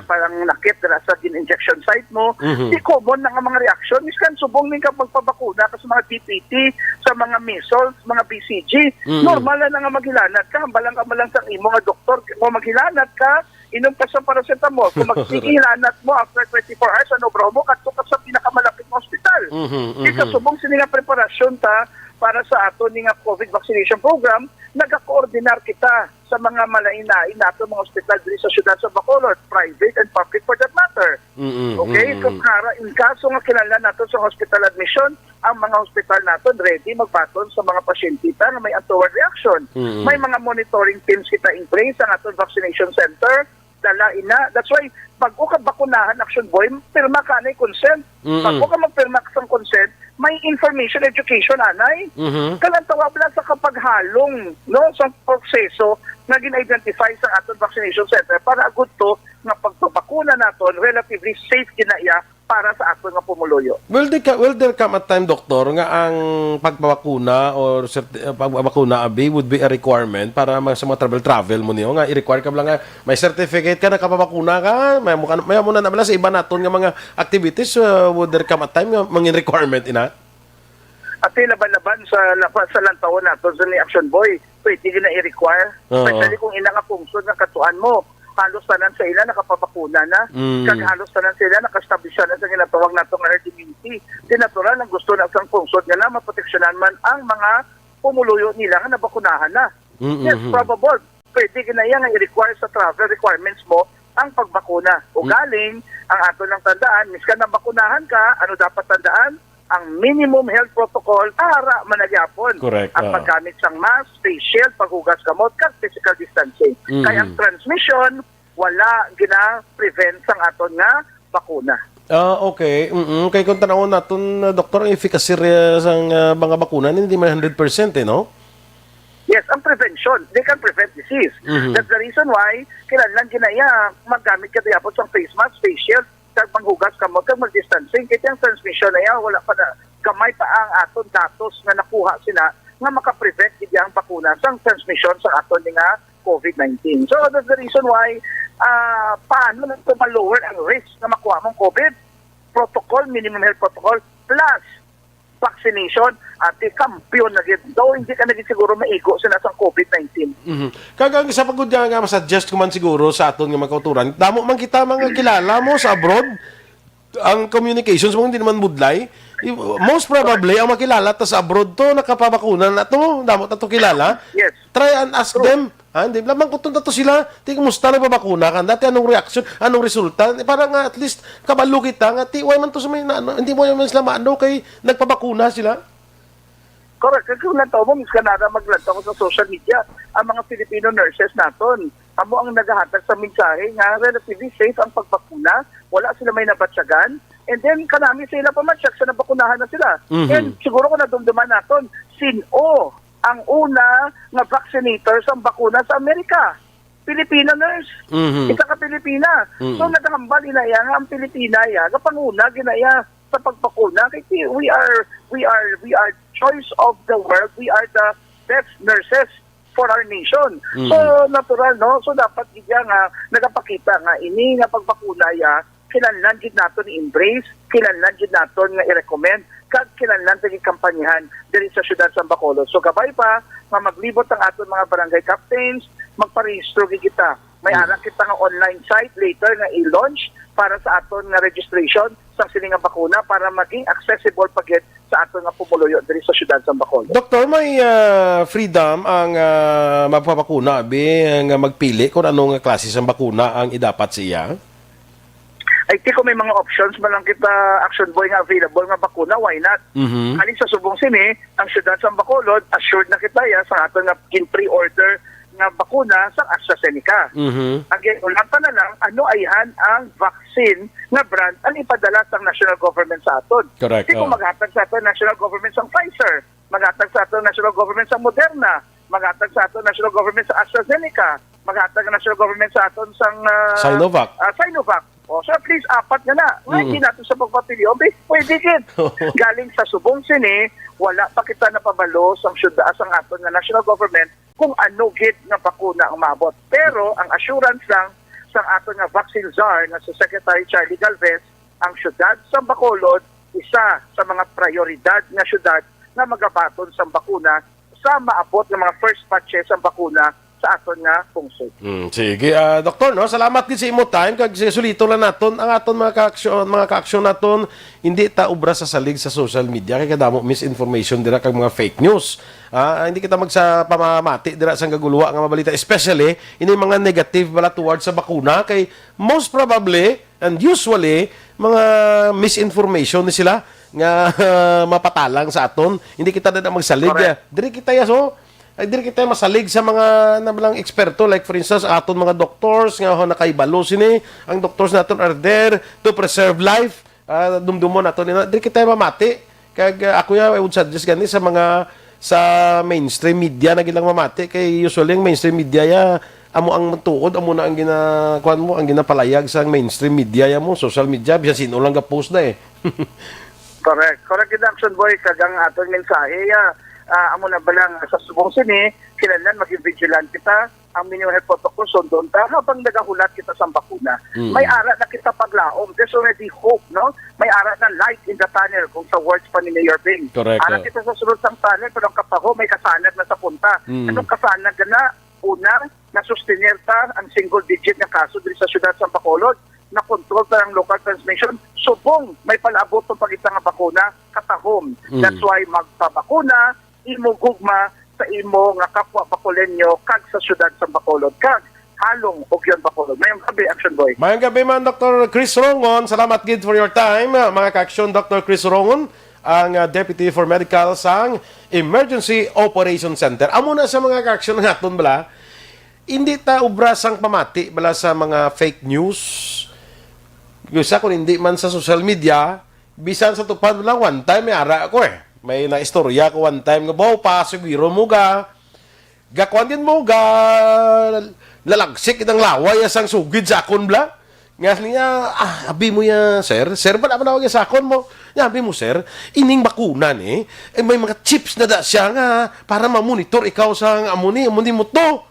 Q: parang nakit sa injection site mo. Di common na nga mga reaction. Miskan, subong din ka magpabakuna ka sa mga DPT, sa mga measles, mga BCG. Normal na nga maghilanat ka. Balang ka malang sa imo nga doktor. Kung maghilanat ka, inom ka sa paracetamol. Kung magsigilanat mo after 24 hours, ano bro mo, kadto ka sa pinakamalapit na hospital. Ika subong sini nga preparasyon ta para sa ato ni nga COVID vaccination program, nagakoordinar kita sa mga malainain nato mga hospital diri sa syudad sa Bacolod, private and public for that matter. Okay? Kung in kaso nga kinahanglan nato sa hospital admission, ang mga hospital nato ready magbaton sa mga pasyente na may untoward reaction. May mga monitoring teams kita in place sa ato vaccination center, dala ina. That's why, pag ka bakunahan, Aksyon Boy, pirma ka na consent. Pag ka magpirma ka ng consent, may information education, anay. Kalantawa lang sa kapaghalong, no, sa proseso na gina-identify sa aton vaccination center para good to na pagpapakuna naton relatively safe kinaiya para sa aton nga pumuluyo.
D: Will there come a time, Doktor, nga ang pagbabakuna or pagbabakuna abi would be a requirement para sa mga travel mo niyo nga i-require ka lang nga may certificate ka nakapabakuna ka, may mo na nabala sa iba naton nga mga activities, would there come a time nga mangin requirement ina?
Q: At laban-laban sa lantawon nato sa ni Aksyon Boy, pwede na i-require. Especially kung ina nga pungsod nga katuan mo, halos tanan sa ila nakapapakuna na, kag halos tanan sa ila nakastablisya na sa ginatawag nato nga herd immunity. Di natural ang gusto na sang pungsod nga na maproteksyonan man ang mga pumuluyo nila nga nabakunahan na. Yes, probable. Pwede ginaya nga i-require sa travel requirements mo ang pagbakuna. O galing, ang ato ng tandaan, miskan na bakunahan ka, ano dapat tandaan? Ang minimum health protocol para managyapon.
D: Correct.
Q: Ang paggamit sang mask, face shield, paghugas kamot, kag physical distancing. Kaya ang transmission, wala gina-prevent sang aton nga bakuna.
D: Okay. Kaya kung tanawon natin, Doktor, ang efficacy sang mga bakuna, hindi man 100% no?
Q: Yes, ang prevention. They can prevent disease. That's the reason why kailangan ginaya magamit ka diapon sang face mask, face shield, kag panghugas kamot, kag mag-distancing. Kaya ang transmission na yan, wala pa na gamay pa ang aton datos na nakuha sila nga makaprevent hindi ang bakuna sang transmission sa aton nga COVID-19. So that's the reason why paano na ito ma-lower ang risk na makuha mong COVID? Protocol, minimum health protocol, plus vaccination at kampiyon na gid. Though hindi ka naging siguro maigo sila sa COVID-19.
D: Kagang sa pagod nga masuggest ko man siguro sa aton nga mga kauturan, damo man kita mga kilala mo sa abroad, ang communications mo hindi naman budlay. Most probably, ang makilala ta sa abroad to, nakapabakuna na to, damo ta to kilala.
Q: Yes.
D: Try and ask them. Hindi, lamang kung to sila, kumusta nagpabakuna ka, dati anong reaction, anong resulta, para nga at least kabalo kita, nga why man to sa may, hindi mo naman sila maano kay nagpabakuna sila.
Q: Correct. Kung nataw mo, miskan na maglantaw ko sa social media, ang mga Filipino nurses naton, amo ang naghahatag sa mensahe nga relatively safe ang pagbakuna, wala sila may nabatsyagan, and then kanami sila pamatsak sa nabakunahan na sila. And siguro kung nadumduman naton, sino ang una nga vaccinator sa bakuna sa Amerika? Pilipina nurse. Isa ka Pilipina. So nagahambal inaya nga ang Pilipina ya, kapanguna ginaya sa pagbakuna kay we are choice of the world. We are the best nurses for our nation. So natural no, so dapat gidya nga nagapakita nga ini nga pagbakuna ya kinahanglan gid naton i-embrace, kinahanglan gid naton nga i-recommend, kag kinahanglan tagi kampanyahan diri sa syudad sa Bacolod. So gabay pa nga maglibot ang aton mga barangay captains, magparehistro gid kita. May ara kita nga online site later nga i-launch para sa aton nga registration sa siling nga bakuna para maging accessible pagit sa aton nga pumuluyo diri sa syudad sa Bacolod.
D: Doktor, may freedom ang magpapakuna nga magpili kung anong klase ng bakuna ang idapat siya?
Q: Ay ko may mga options man lang kita Aksyon Boy nga available nga bakuna, why not? Ani sa subong sini ang syudad sa Bacolod assured na kita ya sa aton nga pre-order nga bakuna sa AstraZeneca. Again, ulang pa na lang ano ayhan ang vaccine nga brand ang ipadala sa national government sa aton.
D: Correct.
Q: Kung maghatag sa aton national government sa Pfizer, maghatag sa aton national government sa Moderna, maghatag sa aton national government sa AstraZeneca, maghatag ang national government sa aton sang
D: Sinovac.
Q: Sinovac. So at least apat na. Hindi natin sa pagpapili. Pwede kid. Galing sa subong sini, wala pa kita napabalo sa syudad ang aton nga national government kung ano gid nga bakuna ang maabot. Pero ang assurance lang sa aton nga vaccine czar nga sa Secretary Charlie Galvez, ang syudad sa Bacolod isa sa mga prioridad nga syudad na magabaton sa bakuna sa maabot ng mga first batches sa bakuna sa aton nga pungsod.
D: Sige, Doktor, no, salamat din sa imo time kag sulito lang naton ang aton mga kaaksyon naton hindi ta ubra sa salig sa social media kay kadamo misinformation dira kag mga fake news. Hindi kita pamamati dira sa gaguluwa nga mabalita, especially ini mga negative bala towards sa bakuna kay most probably and usually mga misinformation ni sila nga mapatalang sa aton. Hindi kita na magsalig. Diri kita so ay diri kita masalig sa mga nabalang eksperto like for instance aton mga doctors nga nakaibalo sini ang doctors naton are there to preserve life dumdumon naton diri kita mamati kag ako I would suggest gani sa sa mainstream media na gilang mamati kay usually ang mainstream media ya amo ang tuod amo na ang ginakuan mo ang ginapalayag sa mainstream media ya mo social media bisan sino lang ga-post na eh.
Q: Correct gid Action Boy kagang aton mensahe ya amo na balang sa subong sini kinahanglan maging vigilant kita ang minimum health protocol sundon ta habang nagahulat kita sa bakuna. May ara na kita paglaom. There's already hope, no? May ara na light in the tunnel kung sa words pa ni Mayor Bing.
D: Correct.
Q: Ara kita sa sulod sang tunnel pero ang kapaho may kasanag na sa punta. Anong kasanag na? Una, na sustenir ta ang single digit na kaso diri sa syudad sa Bacolod na control ta ang local transmission. Subong may palabot to pagita nga bakuna katahom. That's why magpabakuna imo gugma sa imo nga kapwa Bacolenyo kag sa syudad sa Bacolod kag halong Ogyon Bacolod. Mayong gabi, Action Boy.
D: Mayong gabi man, Dr. Chris Rongon. Salamat gid for your time. Mga ka-aksyon, Dr. Chris Rongon, ang Deputy for Medical sang Emergency Operation Center. Amo na sa mga ka-aksyon naton bala, hindi ta ubra sang pamati bala sa mga fake news. Gusto kung hindi man sa social media, bisan sa tupad lang one time may ara ako eh. May na-istorya ko one time nga baw pa siguro mo gakuan din mo lalagsik itang laway asang sugid sa akon bla nga niya abi mo ya sir ba naman awag sa akon mo ya abi mo sir ining bakuna ni may mga chips na da siya nga para ma-monitor ikaw sang amuni mo to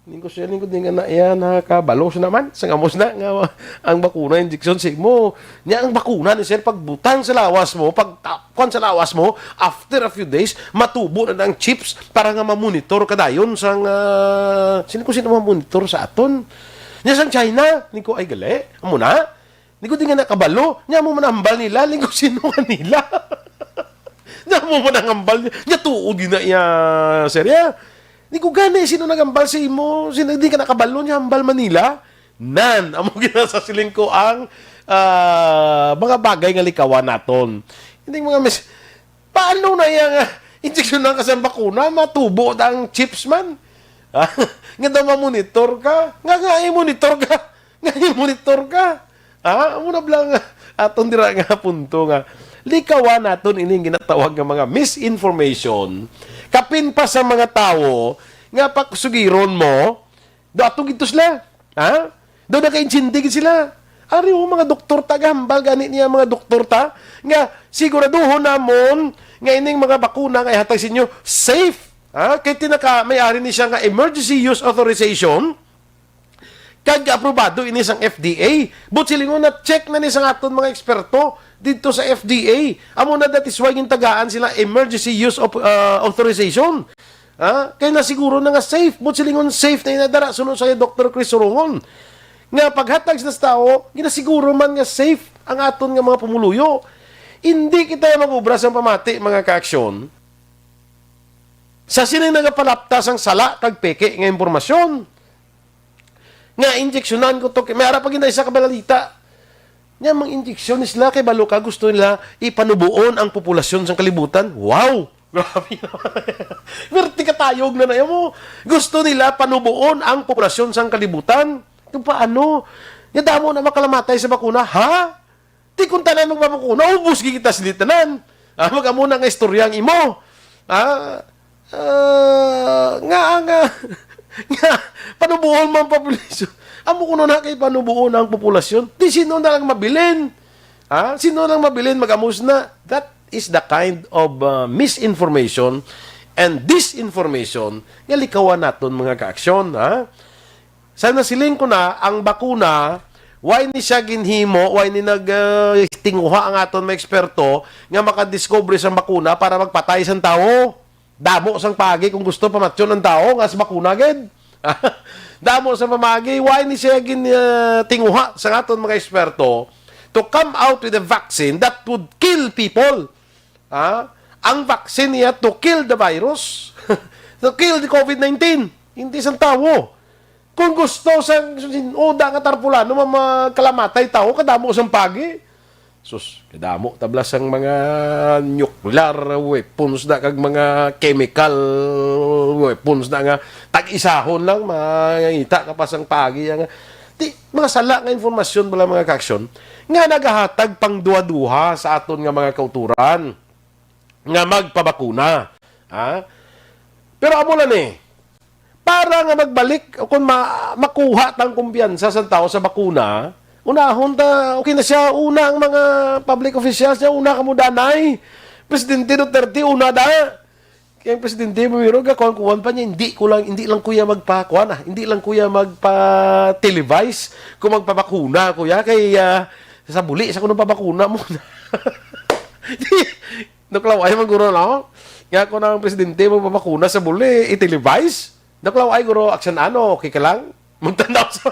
D: Lingkod din nga na yan, nakakabalos naman. Sa amos na nga ang bakuna, injection sig mo. Nya ang bakuna ni sir, pagbutang sa lawas mo, pagtakon sa lawas mo, after a few days, matubo na ng chips para nga mamonitor ka dayon sang, sino mamonitor sa aton? Nya sang China, niko ay gali, amo na? Niko din nga nakabalo, nya mo manambal nila, lingko sino nga nila? Nya mo manambal, nya tuod din na iya, sir ya? Di ko gani, sino nagambal sa imo? Sino di ka nakabalo niya, hambal Manila? Nan, amo ginasasiling ko ang mga bagay nga likawan naton. Hindi mga paano na yung injection ng kasang bakuna, matubo ang chips man? Nga daw mamonitor ka? Nga i-monitor ka? Nga i-monitor ka? Amo na blang aton dira nga punto nga. Likawan naton ining ginatawag nga mga misinformation. Kapin pa sa mga tao nga pagsugiron mo, do atong gito sila. Do naka-insindig sila. Ari mga doktor ta gambal gani niya mga doktor ta nga siguraduhon namon nga ining mga bakuna kay hatag sa inyo safe. Kay may-ari ni siya nga emergency use authorization kag aprobado ini sang FDA. But silingon na check na ni sang aton mga eksperto dito sa FDA. Amo na that is why yung tagaan sila emergency use of authorization. Kaya na siguro na nga safe. But silingon safe na inadara. Sunod sa'yo Dr. Chris Rongon. Nga paghatag sa tao, ginasiguro man nga safe ang aton nga mga pumuluyo. Hindi kita mag-ubra sa pamati, mga ka-aksyon. Sa sinay nagapalaptas ang sala kag peke nga impormasyon. Nga injeksyonan ko to, may harap pag sa kabalalita. Nga mga injeksyon sila kay balo ka, gusto nila ipanubuon ang populasyon sa kalibutan. Wow! Grabe naman. Merti katayog na mo. Gusto nila panubuon ang populasyon sa kalibutan. Kung paano? Nga damo na makalamatay sa bakuna. Ha? Di kung tanan magpapakuna, ubus kita silitanan. Mag-amo na nga istoryang imo. Nga, panubuon mo ang populasyon. Amo ko na kay panubuon ang populasyon. Di sino na lang mabilin. Sino lang mabilin, mag-amos na. That is the kind of misinformation and disinformation nga likawan naton mga ka-aksyon. Sana siling ko na, ang bakuna, why ni siya ginhimo, why ni nagtinguha ang aton mga eksperto nga makadiscover sa bakuna para magpatay sa tao. Damo sang pagi kung gusto pamatsyon ng tao nga sa bakuna gid. Damo sa pamagi why ni siya tinguha sa aton mga eksperto to come out with a vaccine that would kill people. Ang vaccine niya to kill the virus. To kill the COVID-19. Hindi sa tao. Kung gusto sa oda nga tarpulano makalamatay tao kadamo sang pagi. Sus, kadamo tablas ang mga nuclear weapons na kag mga chemical weapons na nga tag-isahon lang mangita ka pa sang pagi nga mga sala nga informasyon bala mga ka-aksyon nga nagahatag pang duha-duha sa aton nga mga kauturan nga magpabakuna. Pero amo lang para nga magbalik o kung makuha tang kumpiyansa sa tao sa bakuna, unahon ta, okay na siya, una ang mga public officials niya, una ka mo danay. Presidente Duterte, una da. Kaya ang Presidente Bumiro, kuwan pa niya, hindi lang kuya magpakuan, hindi lang kuya magpa-televise kung magpabakuna, kuya, kay sa buli, sa kunong pabakuna mo. Naklaw ay maguro na, kaya kung ang Presidente magpabakuna sa buli, i-televise. Naklaw ay guro, aksyon okay ka lang? Magtanaw sa...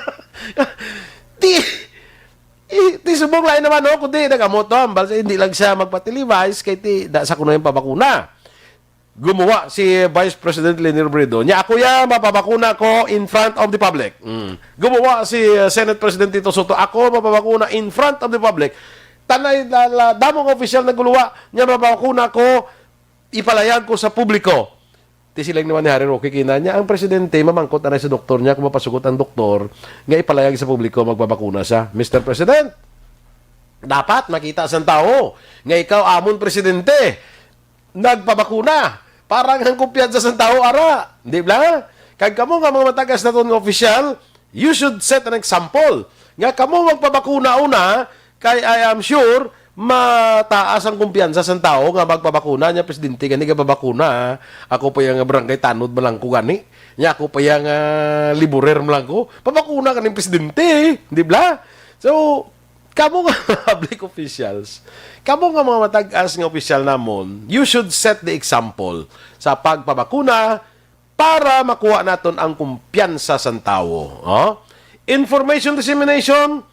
D: Di subong lain naman, kundi nagamot hindi lang siya magpa-televise, kaya sa kuno yung pabakuna. Gumawa si Vice President Leni Robredo. Niya, ako mapabakuna ko in front of the public. Gumawa si Senate President Tito Soto. Ako mapabakuna in front of the public. Tanay, damong official na guluwa. Niya, mapabakuna ko, ipalayag ko sa publiko. Di silang naman ni Harry Roque kina niya. Ang presidente, mamangkot na sa doktor niya, kung mapasugot ang doktor, nga ipalayag sa publiko, magbabakuna siya. Mr. President, dapat makita sa tao nga ikaw, amon presidente, nagpabakuna. Parang ang kumpiyansa sa tao, ara. Di ba? Kag kamo nga mga matagas na itong official, you should set an example. Nga kamo magpabakuna una, kay I am sure, mataas ang kumpiyansa sa tao nga magpabakuna niya, presidente, gani ka babakuna. Ako pa yung barangay tanod malang ko gani. Nya ako pa yung liburer malang ko. Pabakuna ka ng presidente. Di ba? So, kamo nga public officials, kamo nga mga matag-as nga official namon, you should set the example sa pagpabakuna para makuha naton ang kumpiyansa sa tao. Information dissemination,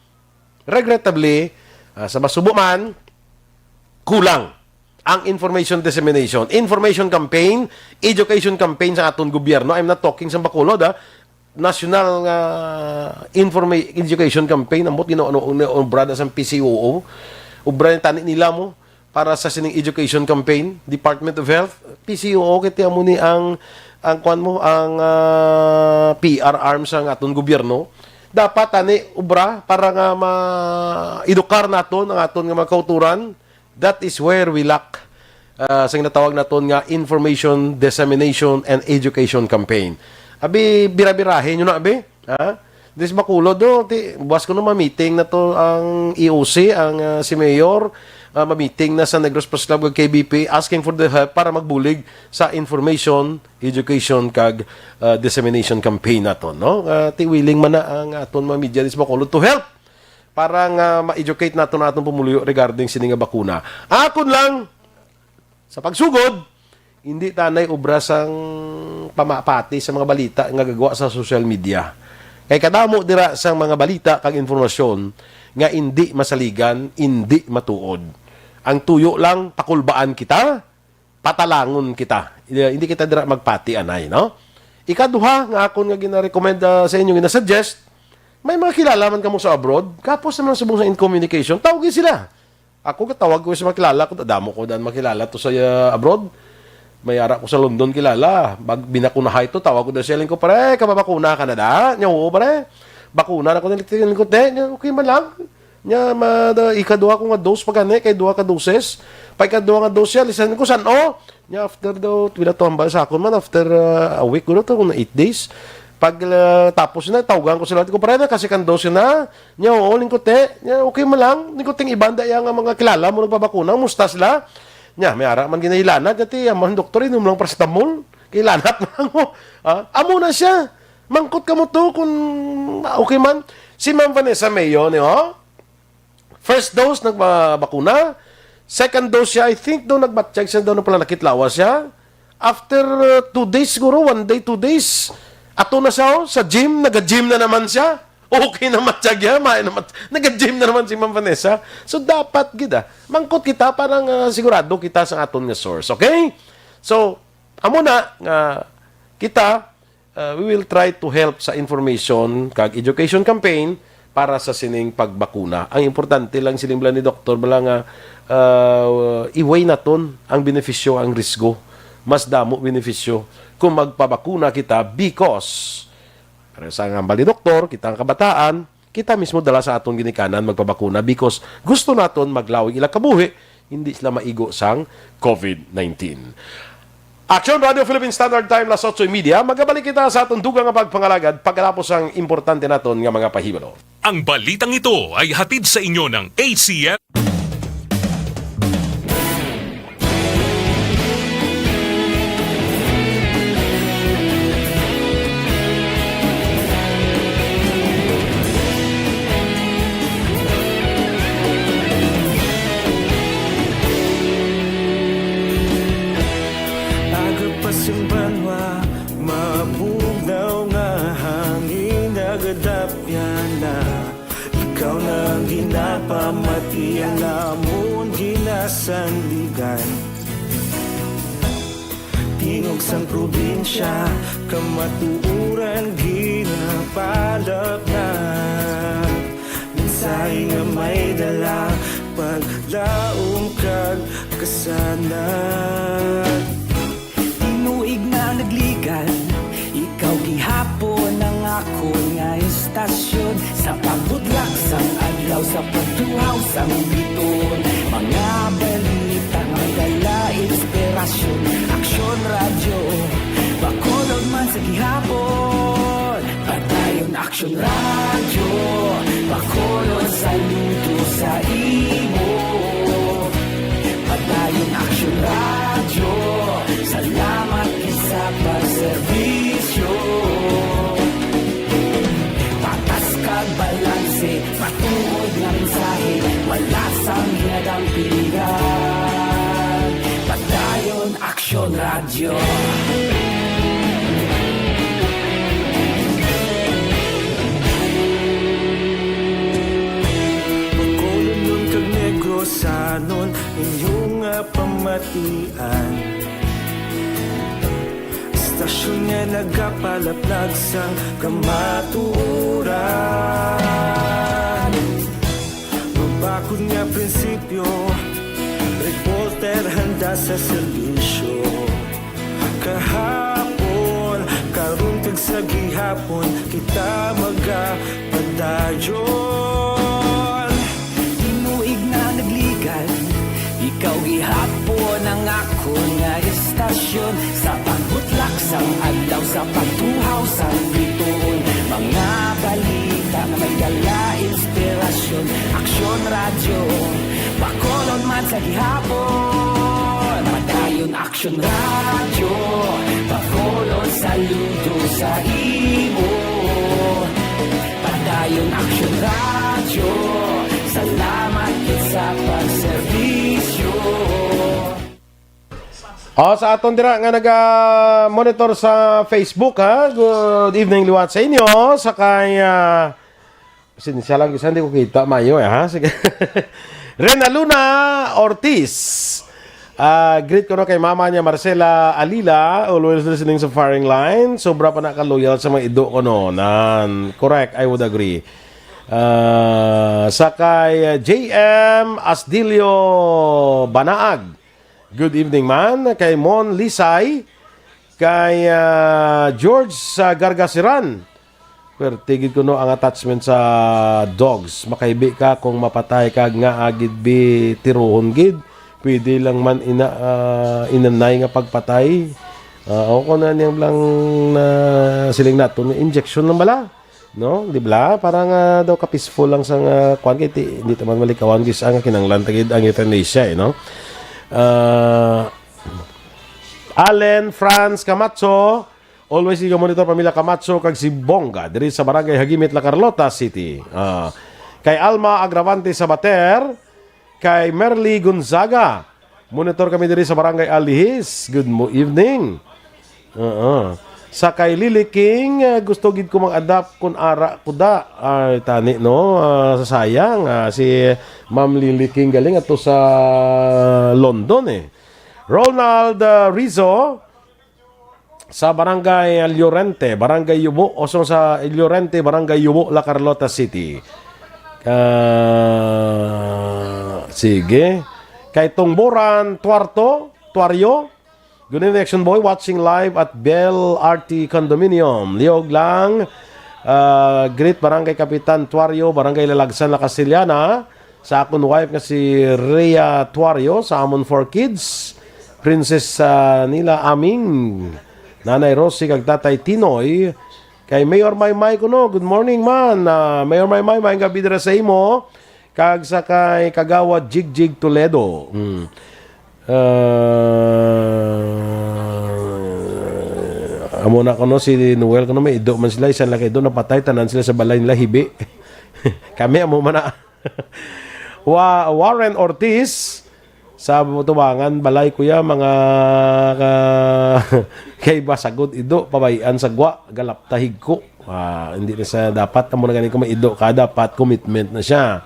D: regrettably, sa masubo man, kulang ang information dissemination. Information campaign, education campaign sa aton gobyerno. I'm not talking sa Bacolod, National Education Campaign. Ambot ginawa sa PCOO. Ubra tani nila mo para sa sining education campaign. Department of Health, PCOO, kaya mo ni ang PR arm sa aton gobyerno. Dapat tani ubra para nga ma-edukar naton ang aton nga mga kauturan. That is where we lack sa natawag naton nga information dissemination and education campaign. Abi bira-birahin nyo na abi, This Bacolod buwas ko na ma-meeting na to ang EOC, ang si Mayor, ma-meeting na sa Negros Press Club kag KBP asking for the help para magbulig sa information, education kag dissemination campaign naton, no? Willing man na ang aton mga media dis Bacolod to help para nga ma-educate naton atong pumuluyo regarding sini nga bakuna. Akon lang sa pagsugod, hindi tanay obra sang pamapati sa mga balita nga gagawa sa social media. Kay kadamo dira sang mga balita kag informasyon nga hindi masaligan, hindi matuod. Ang tuyo lang pakulbaan kita, patalangon kita. Hindi kita dira magpati anay, no? Ikaduha nga akon nga gina-recommend sa inyo, gina-suggest, may mga kilala man kamo sa abroad, kapos naman subong sa in communication, tawagin sila. Ako katawag ko sa makilala ko, damo ko dan makilala to sa abroad. May ara ko sa London kilala. Binakunahay ito, tawag ko na siya. Ko, pare, kababakuna ka na da? Nya, oo, pare. Bakuna na ko na ko, nya, okay man lang. Nya, ikaduha ko nga dose pag kay duha ka doses. Pag ikaduha nga dose siya, lisan ko, saan, nya, after daw, wala to hambal sa akon man, after a week, ko na to, kung 8 days. Pag tapos na, tawagan ko sila, ko, pare na, kasi kan dose na. Nya, oo, lingkote. Nya, okay man lang. Lingkoting ibanda yung mga kilala mo nagpabakuna, musta sila. Nya, may ara man ginahilanat dati ang doktor inom lang paracetamol. Kailanat man mo. Amo na siya. Mangkot ka mo to kung okay man. Si Ma'am Vanessa Mayo, first dose nagbakuna. Second dose siya, I think daw nagbatcheck siya daw na pala nakitlawa siya. After 2 days siguro, 1 day, 2 days. Ato na siya sa gym, nag-gym na naman siya. Okay naman siya, nag-gym na naman si Ma'am Vanessa. So, dapat mangkot kita, parang sigurado kita sa aton nga source. Okay? So, amo na, kita, we will try to help sa information kag education campaign para sa sining pagbakuna. Ang importante lang sinimbla ni Doktor, nga i-weigh naton ang benepisyo, ang risgo. Mas damo benepisyo kung magpabakuna kita because para sa ngambal ni Doktor, kita ang kabataan, kita mismo dala sa aton ginikanan magpabakuna because gusto naton maglawig ila kabuhi, hindi sila maigo sang COVID-19. Aksyon Radio Philippine Standard Time, las 8:30. Magabalik kita sa atong dugang nga pagpangalagad pagkatapos ang importante naton nga mga pahibalo.
R: Ang balitang ito ay hatid sa inyo ng ACF.
M: Agapasang banwa, mabugaw nga hangin agadapyan na. Ikaw na ang ginapamati ang amon ginasandigan. Tingog sang probinsya, kamatuuran ginapalap na. Minsay nga may dala, paglaom kag kasanat.
S: Tinuig na nagligan, ikaw gihapon ang ako nga istasyon. Sa pagbutlak sang adlaw, sa pagtuhaw sang biton. Mga balita nga dala inspirasyon. Aksyon radyo, bakolod man sa gihapon. Padayon aksyon radyo, bakolod saludo sa imo. Padayon aksyon radyo, salamat sa pagserbisyo. Patas kag balanse, patuod ng mensahe, wala sang hinadampigan. Padayon aksyon radyo.
M: Bakolod nun kag negrosanon, inyong pamatian. Istasyon nga nagapalaplag sang kamaturan. Mabakod nga prinsipyo, reporter handa sa serbisyo. Kahapon, karong kag sa gihapon, kita magapadayon.
S: Tinuig na nagligan, ikaw gihapon ang ako nga istasyon. Sa pagbutlak sang adlaw, sa pagtuhaw sang biton. Mga balita na may dala inspirasyon. Aksyon radyo, bakolon man sa gihapon. Padayon aksyon radyo, bakolon saludo sa imo. Padayon aksyon radyo, salamat sa pagserbisyo.
D: Sa aton dira nga naga-monitor sa Facebook, ha. Good evening liwat sa inyo. Sakay siya lang hindi ko kita mayo, ha. Sige. Rena Luna Ortiz. Greet ko no kay mama niya Marcela Alila, always listening sa firing line. Sobra pa na ka-loyal sa mga ido ko no. Correct, I would agree. Sakay JM Asdilio Banaag. Good evening man. Kay Mon Lisay. Kay George Gargasiran. Pero tigid ko no ang attachment sa dogs. Makaibi ka kung mapatay ka nga agid bi tiruhon gid. Pwede lang man inanay nga pagpatay. Ako na niyang lang na siling nato injection lang bala. No, di ba? Parang daw ka peaceful lang sa kwan kay hindi taman malikawan gis ang kinanglan tagid ang euthanasia, no? Allen Franz Camacho, always yung monitor pamilya Camacho kag si Bonga diri sa barangay Hagimit La Carlota City. Kay Alma Agravante Sabater, kay Merly Gonzaga, monitor kami diri sa barangay Alihis. Good evening. Sa kay Lily King, gusto gid ko mag-adapt kun ara kuda. Ay tani no, sayang si Ma'am Lily King galing ato sa London eh. Ronald Rizzo sa barangay Llorente, barangay Yubo, o sa Llorente, barangay Yubo, La Carlota City. Sige. Kay Tungboran Tuaryo, good evening, Action Boy, watching live at Bell RT Condominium. Liog lang. Great Barangay Kapitan Tuario, Barangay Lalagsan, La Castellana. Sa akong wife nga si Rhea Tuario, sa amon 4 kids. Princess nila aming Nanay Rosie kag Tatay Tinoy kay Mayor Maymay kuno. Good morning man. Mayor Maymay, maayong gabi dira sa imo. Kag sa kay Kagawad Jigjig Toledo. Amo na ko no si Noel kuno may ido man sila isan laki do napatay tanan sila sa balay nila hibi. Kami amo man na. Warren Ortiz sa tubangan balay kuya mga kay basagod ido pabayan sa gwa galap tahig ko. Hindi na sa dapat amo na gani ko maido ka dapat commitment na siya.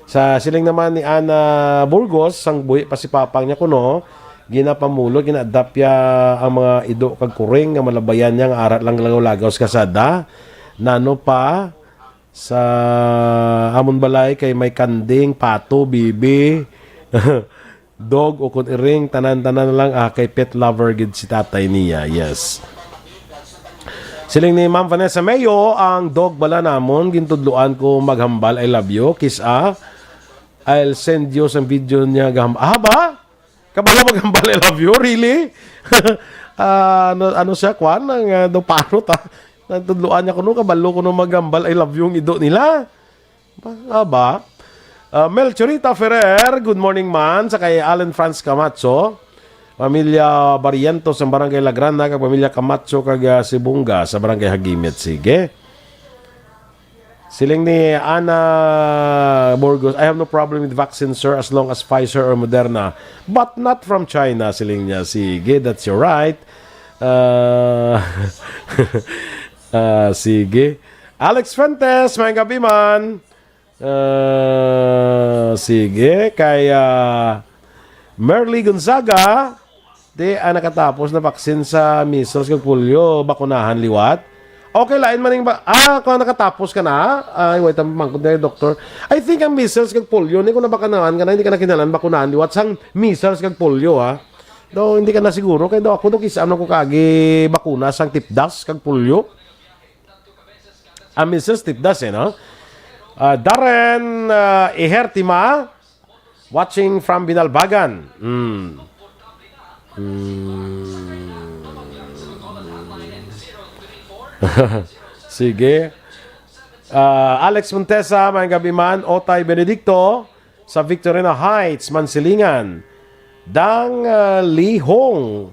D: Sa siling naman ni Ana Burgos sang buhi pa si papang niya kuno ginapamulo ginadapya ang mga ido kag kuring nga malabayan niya nga arat lang lagaw-lagaw sa kasada nano pa sa amon balay kay may kanding pato bibi dog o kun iring tanan-tanan lang kay pet lover gid si tatay niya. Yes, siling ni Ma'am Vanessa Mayo ang dog bala namon gintudluan ko maghambal I love you kiss I'll send you some video niya ba? Kabalo maghambal I love you? Really? ano siya, kwan? Ang pano ta? Nagtudluan niya ko no, kabalo ko no maghambal I love you yung ido nila. Ba? Melchorita Ferrer, good morning man. Sa kay Alan Franz Camacho. Pamilya Barrientos sa Barangay La Granda, kag pamilya Camacho kag Sibunga sa Barangay Hagimit. Sige. Siling ni Ana Burgos, I have no problem with vaccine, sir, as long as Pfizer or Moderna. But not from China, siling niya. Sige, that's your right. Sige. Alex Fuentes, may gabi man. Sige. Kaya Merly Gonzaga, nakatapos na vaccine sa measles kag polio, bakunahan liwat. Okay, lain maning ba? Kung nakatapos ka na, wait, mangkot na yung doktor. I think ang measles kag polio, hindi ko na bakanahan ka na, hindi ka na kinalan, bakunahan. What's ang measles kag polio, ha? Do, hindi ka na siguro. Kaya do, ako do, kisa ano ko kagi bakuna sang tipdas kag polio. Measles tipdas, no? Darren Ihertima, watching from Binalbagan. Sige. Alex Montesa, may gabi man. Otay Benedicto sa Victorina Heights, Mansilingan. Dang Lee Hong.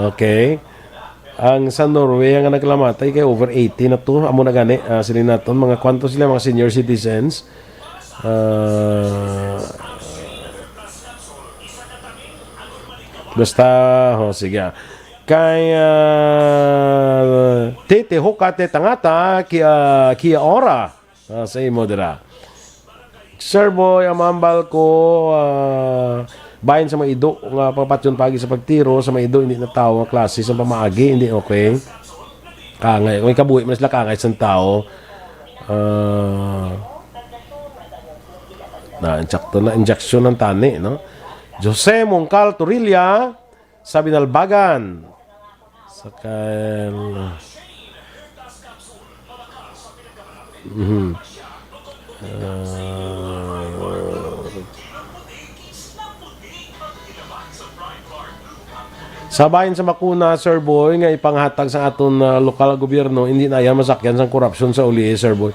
D: Okay. Ang sa Norway ang naglamatay kay over 80 na to. Amo na gani sila naton mga kwanto sila mga senior citizens. Basta, sige. Kay Tete Hokate Tangata Kia Ora sa imo dira. Sir boy, amambal ko bayan sa mga ido nga papatyon pagi sa pagtiro sa mga ido hindi na tao nga klase sa pamaagi hindi okay. Kangay, kung ikabuhi man sila kangay sa tao. Insakto na injection ng tani, no? Jose Mongcal Torilla sa Binalbagan. Sakal. Sabayin sa makuna, Sir Boy, nga ipanghatag sa aton lokal gobyerno, hindi na yan masakyan sa korupsyon sa uli, Sir Boy.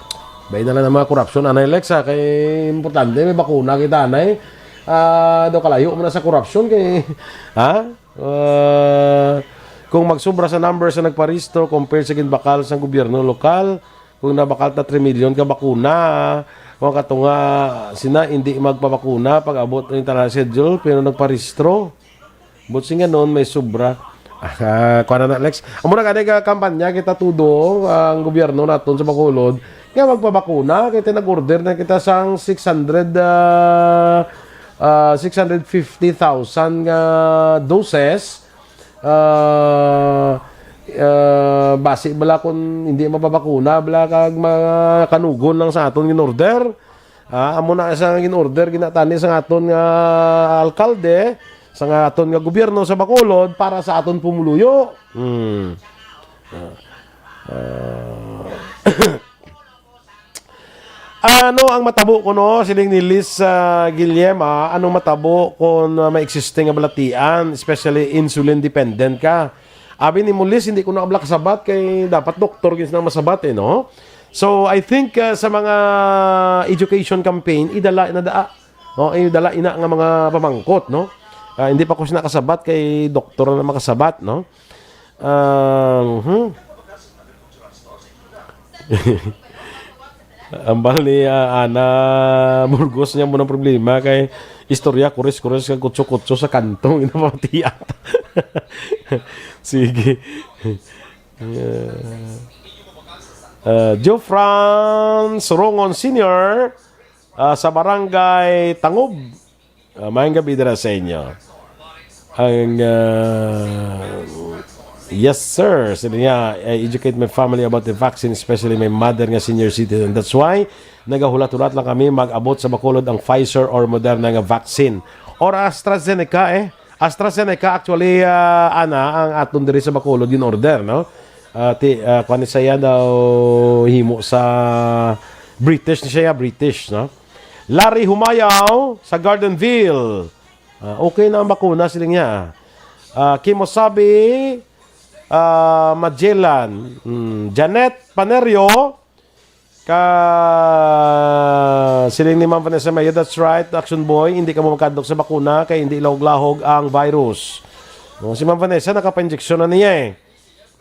D: Bayin na lang ng mga korupsyon, Anay Lex, kay importante, may bakuna kita, Anay. Daw kalayo mo na sa korupsyon kay kung magsubra sa number sa nagparisto compare sa ginbakal sa gobyerno lokal, kung nabakal ta 3 million ka bakuna, kung katunga sina hindi magpabakuna pag abot ng international schedule pero nagparistro but singa noon may sobra. Kuha na Alex, amo na kanay ka kampanya kita tudo ang gobyerno naton sa Bacolod nga magpabakuna kay nag-order na kita sang 650,000 doses. Basi bala kung hindi mapabakuna bala kag mga kanugon lang sa aton ginorder. Amo na sa ginorder ginatani sa aton nga alkalde sa aton nga gobyerno sa Bacolod para sa aton pumuluyo. Ano ang matabo ko no? Siling ni Liz Guillema, anong matabo kung may existing nga balatian, especially insulin dependent ka? Abi ni mo Liz, hindi ko na kabla kasabat kay dapat doktor kins na masabat no? So I think sa mga education campaign, idala ina nga mga pamangkot no? Hindi pa ko siya nakasabat kay doktor na makasabat no? Ang bahal ni Ana Burgos niya mo ng problema kay istorya kuris-kuris kag kutso-kutso sa kantong inamatiat. Sige. Joe Franz Rongon Sr. Sa Barangay Tangob. Mayang gabi dira sa inyo. Ang yes, sir. Sabi niya, I educate my family about the vaccine, especially my mother nga senior citizen. That's why, nagahulat-hulat lang kami mag-abot sa Bacolod ang Pfizer or Moderna nga vaccine. Or AstraZeneca AstraZeneca, actually, ang aton diri sa Bacolod in order, no? Kung siya daw himo sa British, no? Larry Humayaw sa Gardenville. Okay na ang bakuna sila niya. Kimosabi Magellan, Janet Panerio, siling ni Ma'am Vanessa Mayo, that's right, Action Boy, hindi ka mo magkadok sa bakuna kaya hindi lahog-lahog ang virus. Si Ma'am Vanessa, nakapa-injection na niya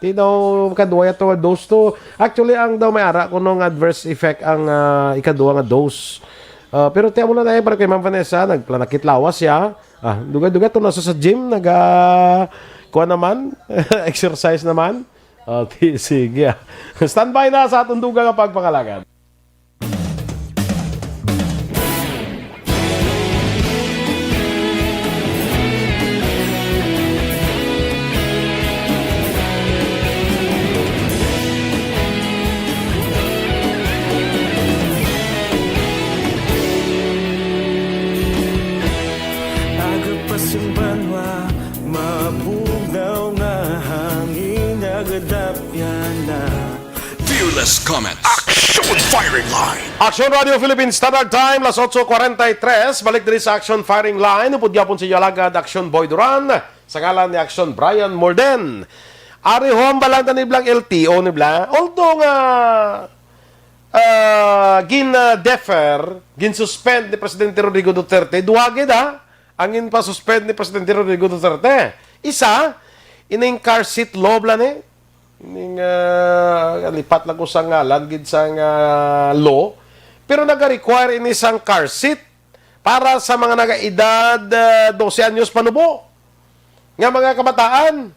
D: Hindi daw kaduwa ito dose to. Actually, ang daw may ara kung nung adverse effect ang ikaduwa nga dose. Pero tiyan mo na tayo para kay Ma'am Vanessa, nagplanakit lawas siya. Duga-duga ito nasa sa gym, kuha naman, exercise naman. Sige. Standby na sa atong duga nga pagpangalagan.
F: Fearless comment. Action firing line.
D: Action Radio Philippines Standard Time, las 8:43. Balik diri sa Action Firing Line. Upod yapon si Yalagad Action Boy Duran. Sa ngalan ni Action Brian Morden. Ari ho ang balanta ni Blang LTO ni Blang. Although nga gin-suspend ni Presidente Rodrigo Duterte, duwagid angin pa suspend ni Presidente Rodrigo Duterte. Isa, ining car seat law blan Ining lipat lang ko sa ngalan gid sa law, pero naga-require ini sang car seat para sa mga naga-edad 12 anyos panubo nga mga kabataan.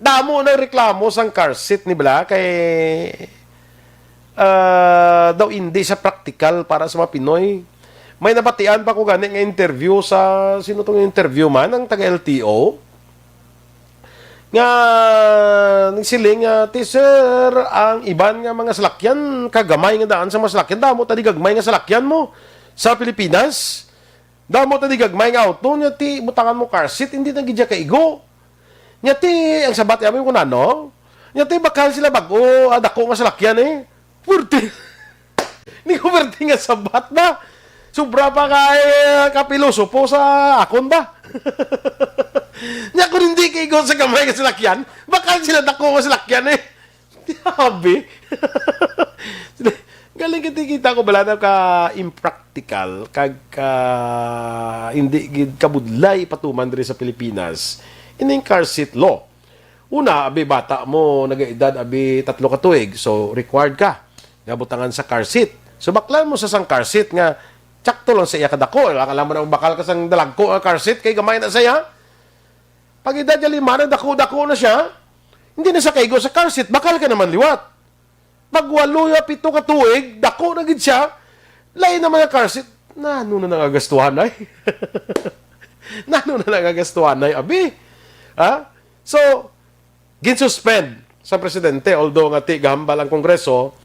D: Damo na reklamo sang car seat ni Bla kay daw hindi sa practical para sa mga Pinoy. May nabatian pa ko gani nga interview sa sino tong interview man ang taga LTO nga nagsiling sir, ang iban nga mga salakyan kagamay nga daan sa mga salakyan, damo tadi gagmay nga salakyan mo sa Pilipinas, damo tadi gagmay nga auto nya ti butangan mo car seat, hindi na gidya kaigo nya ti ang sabat yamin ko nano nya ti bakal sila bago dako nga salakyan purti ni ko purti nga sabat na sobra pa kay kapiloso po sa akon ba. Nya kung hindi kaigo sa gamay nga salakyan, bakal sila dako nga salakyan Habi. Galing kita ko bala na ka impractical kag hindi gid kabudlay patuman diri sa Pilipinas ining car seat law. Una, abi bata mo nagaedad abi 3 ka tuig, so required ka nga butangan sa car seat. So baklan mo sa sang car seat nga tsakto lang sa iya kadako. Akala mo na bakal ka sang dalagko nga car seat kay gamay na saya. Pag edad niya 5, dako-dako na siya, hindi na sa kaigo sa car seat, bakal ka naman liwat. Pag 8, 7 ka tuig, dako na gid siya, lain naman ang car seat, nano na nangagastuhan ay. Nano na nangagastuhan ay, abi. So, gin-suspend sa presidente, although nga ti gahambal ang Kongreso,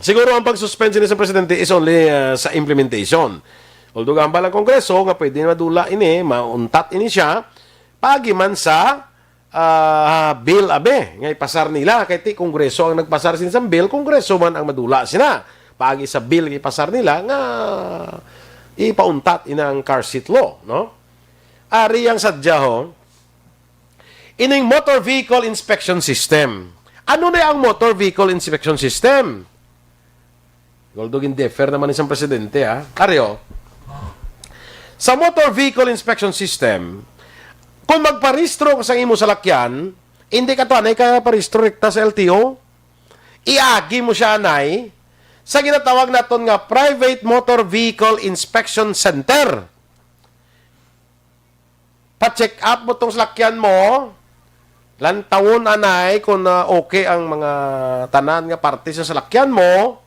D: siguro ang pag-suspend sa presidente is only sa implementation. Although gahambal ang Kongreso, nga pwede madula ini, mauntat ini siya, pagiman sa bill abe nga ipasar nila kay ti kongreso ang nagpasar sin sa bill, kongreso man ang madula sina pagi sa bill nga ipasar nila nga ipauntat inang car seat law, no? Ari ang sadya ho ining motor vehicle inspection system. Ano na ang motor vehicle inspection system? Goldogin defer naman isang presidente, ha? Aryo, sa motor vehicle inspection system, kung magparistro ka sa imo salakyan, hindi ka to anay ka paristro rekta sa LTO, iagi mo siya anay sa ginatawag naton nga Private Motor Vehicle Inspection Center. Pa-check up mo tong salakyan mo, lantawon anay kung okay ang mga tanan nga parte sa salakyan mo.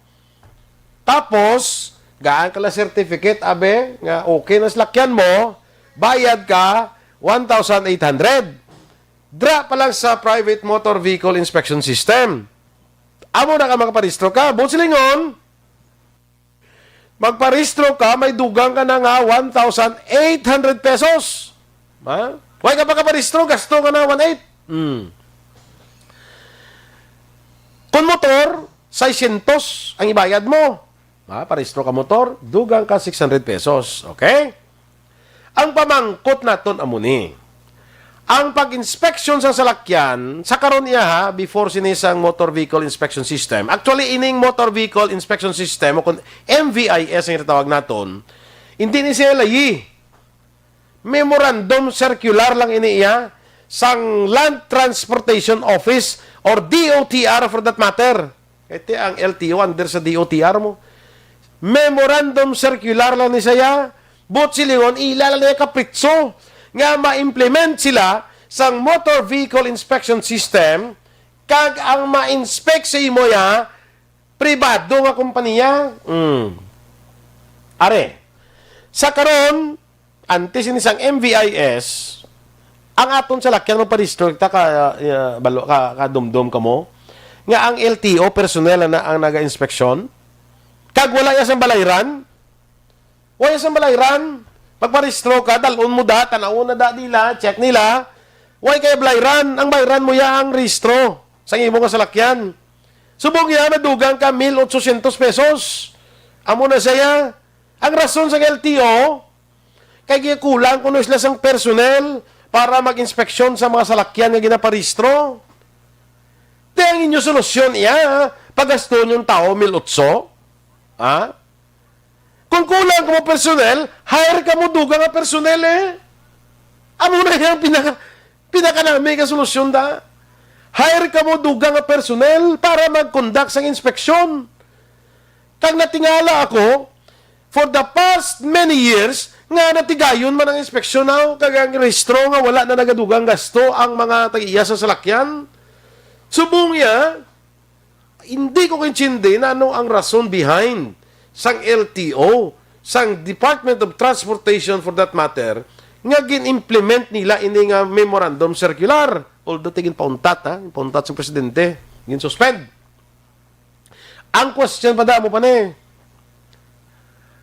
D: Tapos, gaan ka lang certificate, abe, nga okay na salakyan mo, bayad ka 1,800. Dra pa lang sa Private Motor Vehicle Inspection System. Amo na ka makaparistro ka. Butsilingon, magparistro ka, may dugang ka na nga 1,800 pesos. Ha? Huwag ka pa kaparistro, gasto ka na 1,800. Kung motor, 600 ang ibayad mo. Paristro ka motor, dugang ka 600 pesos. Okay? Ang pamangkot naton amuni. Ang pag-inspection sa salakyan, sa karon niya ha, before sinisang motor vehicle inspection system. Actually, ining motor vehicle inspection system, o kung MVIS ang itawag naton, hindi ni siya layi. Memorandum circular lang iniya sang Land Transportation Office or DOTR for that matter. Ito ang LTO under sa DOTR mo. Memorandum circular lang ni saya, but silingon, ilalala niya kapritso nga ma-implement sila sa motor vehicle inspection system kag ang ma-inspect sa imo ya pribado nga kompanya. Are, sa karon, antes sinisang MVIS, ang aton sa lakyan mo pa-district ka dumdum ka mo, nga ang LTO personnel na ang naga-inspeksyon, kag wala ya sa balayran. Wala sa balayran. Pagparistro ka, dalon mo da, tanaw na da nila, check nila. Wala kaya balayran. Ang balayran mo ya ang rehistro sa imo nga salakyan. Subong ya, madugang ka 1,800 pesos. Amo na saya. Ang rason sa LTO, kaya kulang kuno sila sang personnel para mag-inspeksyon sa mga salakyan nga ginaparistro. Di ang inyo solusyon iya, pagasto yung tao 1,800. Ha? Kung kulang ka mo personnel, hire ka mo dugang nga personnel eh. Amo na yung pinakanami ka solusyon da. Hire ka mo dugang nga personnel para mag-conduct sang inspeksyon. Kag natingala ako, for the past many years, nga natigayon man ang inspeksyon na, kag ang rehistro nga wala na nagadugang gasto ang mga tag-iya sa salakyan. Subong ya, hindi ko kinchindi na ano ang rason behind sang LTO, sang Department of Transportation for that matter, nga gin-implement nila ini nga memorandum circular. Although tigin pauntat, pauntat sa presidente, gin-suspend. Ang question pa mo pa ni,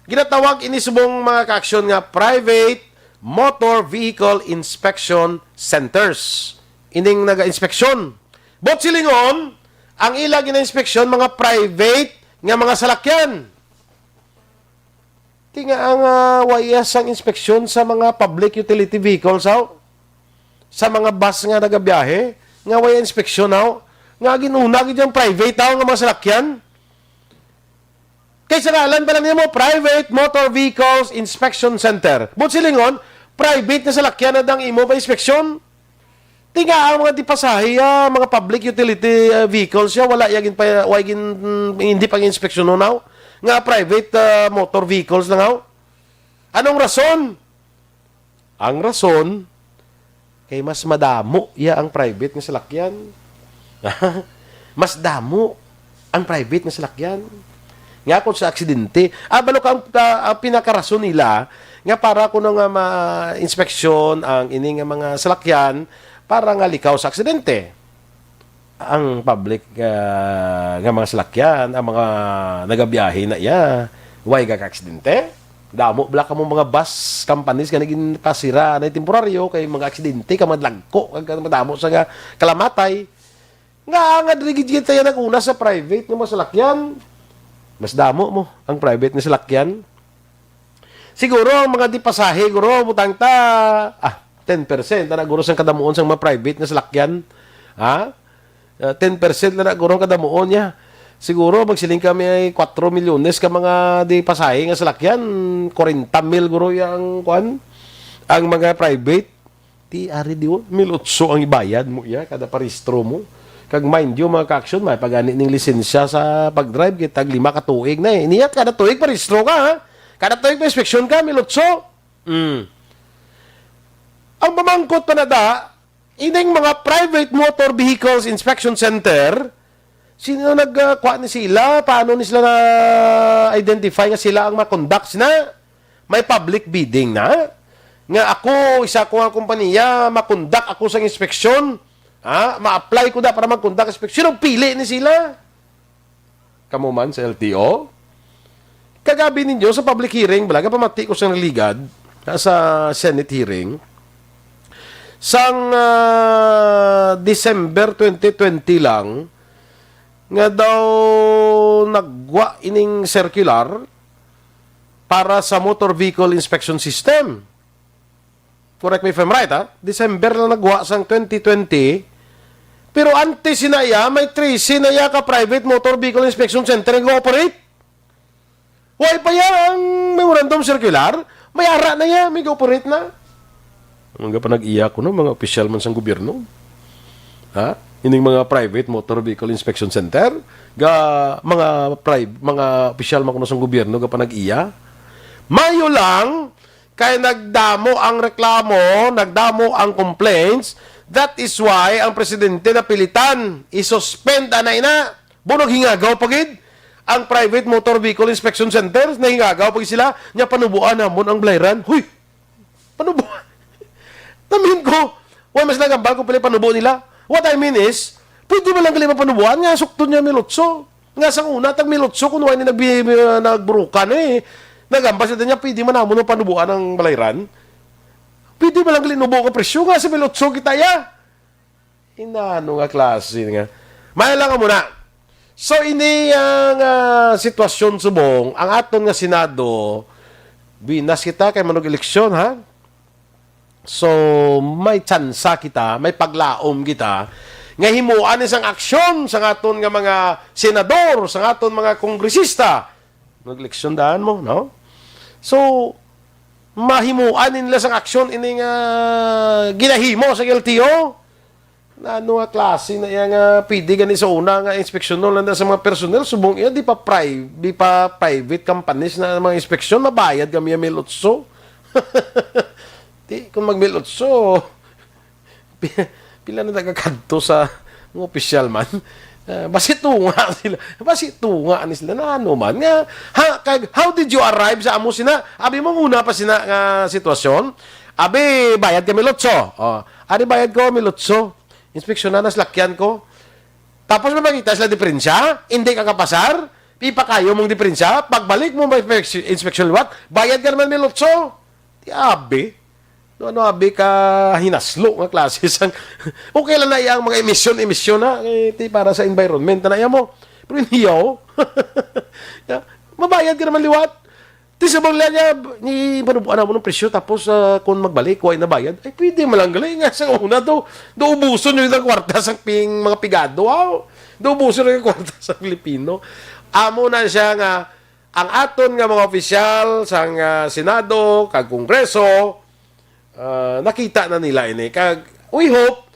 D: ginatawag ini subong mga ka-aksyon nga Private Motor Vehicle Inspection Centers. Ining naga-inspeksyon. Bot silingon, ang ilang ina-inspeksyon, mga private nga mga salakyan. Tinga ang wayas ang inspeksyon sa mga public utility vehicles, sa mga bus nga nagabiyahe, nga waya inspeksyon, nga ginunag yung private, nga mga salakyan. Kaysa ngalan pa lang niya mo, Private Motor Vehicles Inspection Center. But silingon, private na salakyan na dang imo pa inspeksyon. Tinga ang mga dipasahe, mga public utility vehicles, wala yagin pa, hindi pang inspeksyon now. Nga private motor vehicles lang. Anong rason? Ang rason, kay mas madamo ang private nga salakyan. Mas damo ang private nga salakyan. Nga kung sa aksidente, balo ka ang pinakarason nila, nga para kung nga ma-inspeksyon ang ining mga salakyan, para nga likaw sa aksidente. Ang public nga mga salakyan, ang mga nagabiyahe na why ka aksidente? Damo bala ka mo mga bus companies nga naging pasira na temporaryo kay mga aksidente ka madlagko kag madamo sa nga kalamatay. Nga rigid tayo naguna sa private nga masalakyan. Mas damo mo ang private nga salakyan. Siguro ang mga di pasahe guro butang ta 10% na guro sang kadamuon sang mga private nga salakyan. 10% na guro kadamuon niya. Siguro magsiling kami ay 4 milyones ka mga di pasahe nga salakyan, 40 mil guro yang kuan ang mga private. Ti ari di 1,800 ang ibayad mo ya kada parehistro mo. Kag mind you mga ka-aksyon, may pagani ning lisensya sa pag-drive kita 5 ka tuig na Niyat kada tuig parehistro ka ha. Kada tuig may inspection ka 1,800. Ang pamangkot pa na da, ining mga private motor vehicles inspection center, sino nagkuha ni sila? Paano ni sila na-identify nga sila ang makonduct na? May public bidding na. Nga ako, isa ko nga kumpanya, makonduct ako sa inspeksyon. Ma-apply ko na para mag-conduct inspeksyon. Sino pili ni sila? Kamu man sa LTO? Kagabi ninyo sa public hearing, balaga pamati ko sa naligad, sa Senate hearing, sang December 2020 lang, nga daw nagwa ining circular para sa motor vehicle inspection system. Correct me if I'm right, December lang nagwa sang 2020. Pero antes sinaya, may 3 sinaya ka private motor vehicle inspection center nga operate. Why pa yan ang memorandum circular? May ara na yan, may operate na. Mga pa nag-iya ko no, mga official man sang gobyerno. Ining mga private motor vehicle inspection center, mga official man kuno sang gobyerno ga pa nag-iya. Mayo lang kay nagdamo ang reklamo, nagdamo ang complaints. That is why ang presidente napilitan i-suspend ina. Bunog hingagaw pagid ang private motor vehicle inspection centers na hingagaw pagid sila nya panubuan namon ang balayran. Huy. Panubuan. Namin ko, why mas nagambal kung pala panubo nila? What I mean is, pwede ba lang kalima panubuan? Nga, sukto niya milotso. Nga sa una, tag milotso, kung wala nagburukan nagambal siya niya, pwede man namon panubuan ng balayran. Pwede ba lang kalinubo ka presyo? Nga sa milotso kita ya. Inano nga klase nga. Maya lang muna. So, ini ang sitwasyon subong, ang aton nga Senado, binas kita kay manog eleksyon, ha? So, may tsansa kita, may paglaom kita, nga himuan isang aksyon sa aton nga mga senador, sa aton mga kongresista. Nag-eleksyon daan mo, no? So, mahimuan nila sang aksyon ining ginahimo sa LTO. Ano nga klase na yung pwede gani sa una nga inspeksyon no lang sa mga personnel subong di pa private companies na mga inspeksyon mabayad kami yung milotso. Kung mag-milotso, pila na nagkakadto sa mga opisyal man. Basitunga sila. Basitunga ni sila na ano man. Nga, how did you arrive sa amo sina? Abi mo una pa sina nga sitwasyon. Abi, bayad ka milotso. Ari bayad ko milotso. Inspeksyon na naslakyan ko. Tapos makita sila diferensya. Hindi ka kapasar. Pipakayo mong diferensya. Pagbalik mo may inspeksyon liwat. Bayad ka naman milotso. Abi. Ano abi ka hinaslo nga klase sang okay lang na yang mga emisyon na para sa environment na mo pero hiyaw mabayad ka naman liwat ti sabang lang niya ni panubuan mo ng presyo tapos kung magbalik kuha na bayad ay pwede malanggalay nga sa una do ubuson yung kwarta sa mga pigado do ubuson yung kwarta sa Pilipino amo na siya nga ang aton nga mga opisyal sa Senado kag Kongreso nakita na nila ini kag we hope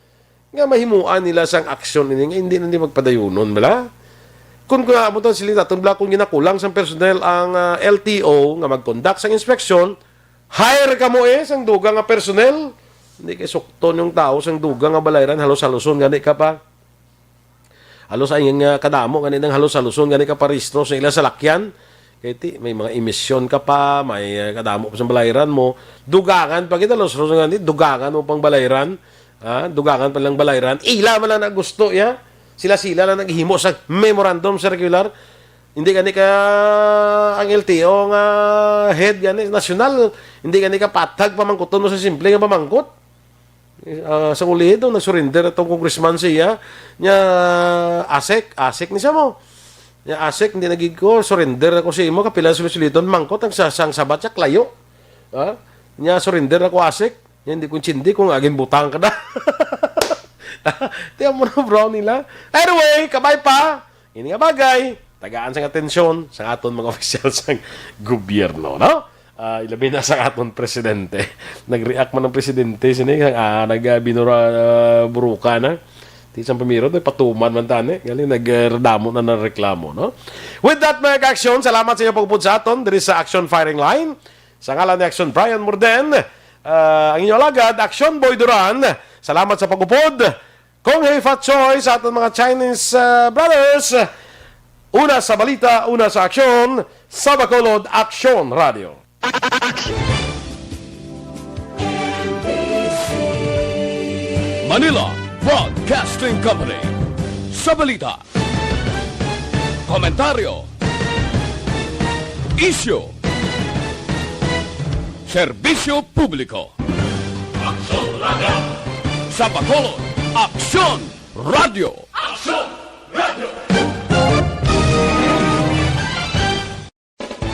D: nga mahimuan nila sang aksyon ini nga hindi na magpadayunon bala kung mo to sila taton bala kung ginakulang sang personnel ang LTO nga mag-conduct sang inspection hire ka mo sang dugang nga personnel hindi kay sukton yung tao sang dugang nga balayran halos-haluson gani ka pa halos ay nga kadamo gani nang halos-haluson gani ka pa rehistro sa ila salakyan kaya may mga emisyon ka pa, may kadamo pa sa balayran mo. Dugangan, pag ito, dugangan mo pang balayran. Dugangan pa lang balayran. Ila man lang na gusto, ya. Sila lang naghihimo sa memorandum circular. Hindi gani ka ang LTO nga head gani nasyonal, hindi gani ka patag pamangkuton mo sa simple nga pamangkot. Sa uli ito, nag-surrender itong congressman siya, niya asek ni siya mo. Niya asek, hindi nagig ko, surrender ako sa imo, kapilan sulit-suliton, mangkot ang sasang sabat siya, klayo. Niya surrender ako asek, niya hindi ko chindi kung aging butang ka na. Tiyan mo na bro nila. Anyway, kabay pa. Ini nga bagay. Tagaan sa atensyon sa aton mga opisyal sa gobyerno, no? Ilabi na sa aton presidente. Nag-react man ng presidente sini nagbinura buruka na. Di isang pamiro patuman man tani. Galing nagredamo na reklamo, no? With that mga aksyon, salamat sa inyo pagpupud sa aton diri sa Aksyon Firing Line. Sa ngalan ni Aksyon Brian Morden, ang inyong alagad, Aksyon Boy Duran. Salamat sa pagpupud. Kung Hei Fat Choy sa aton mga Chinese brothers. Una sa balita, una sa aksyon, sa Bacolod Aksyon Radio.
A: Manila Broadcasting Company. Sa balita, komentaryo, isyu, serbisyo publiko.
B: Aksyon Radio.
A: Sa Bacolod Aksyon Radio.
B: Aksyon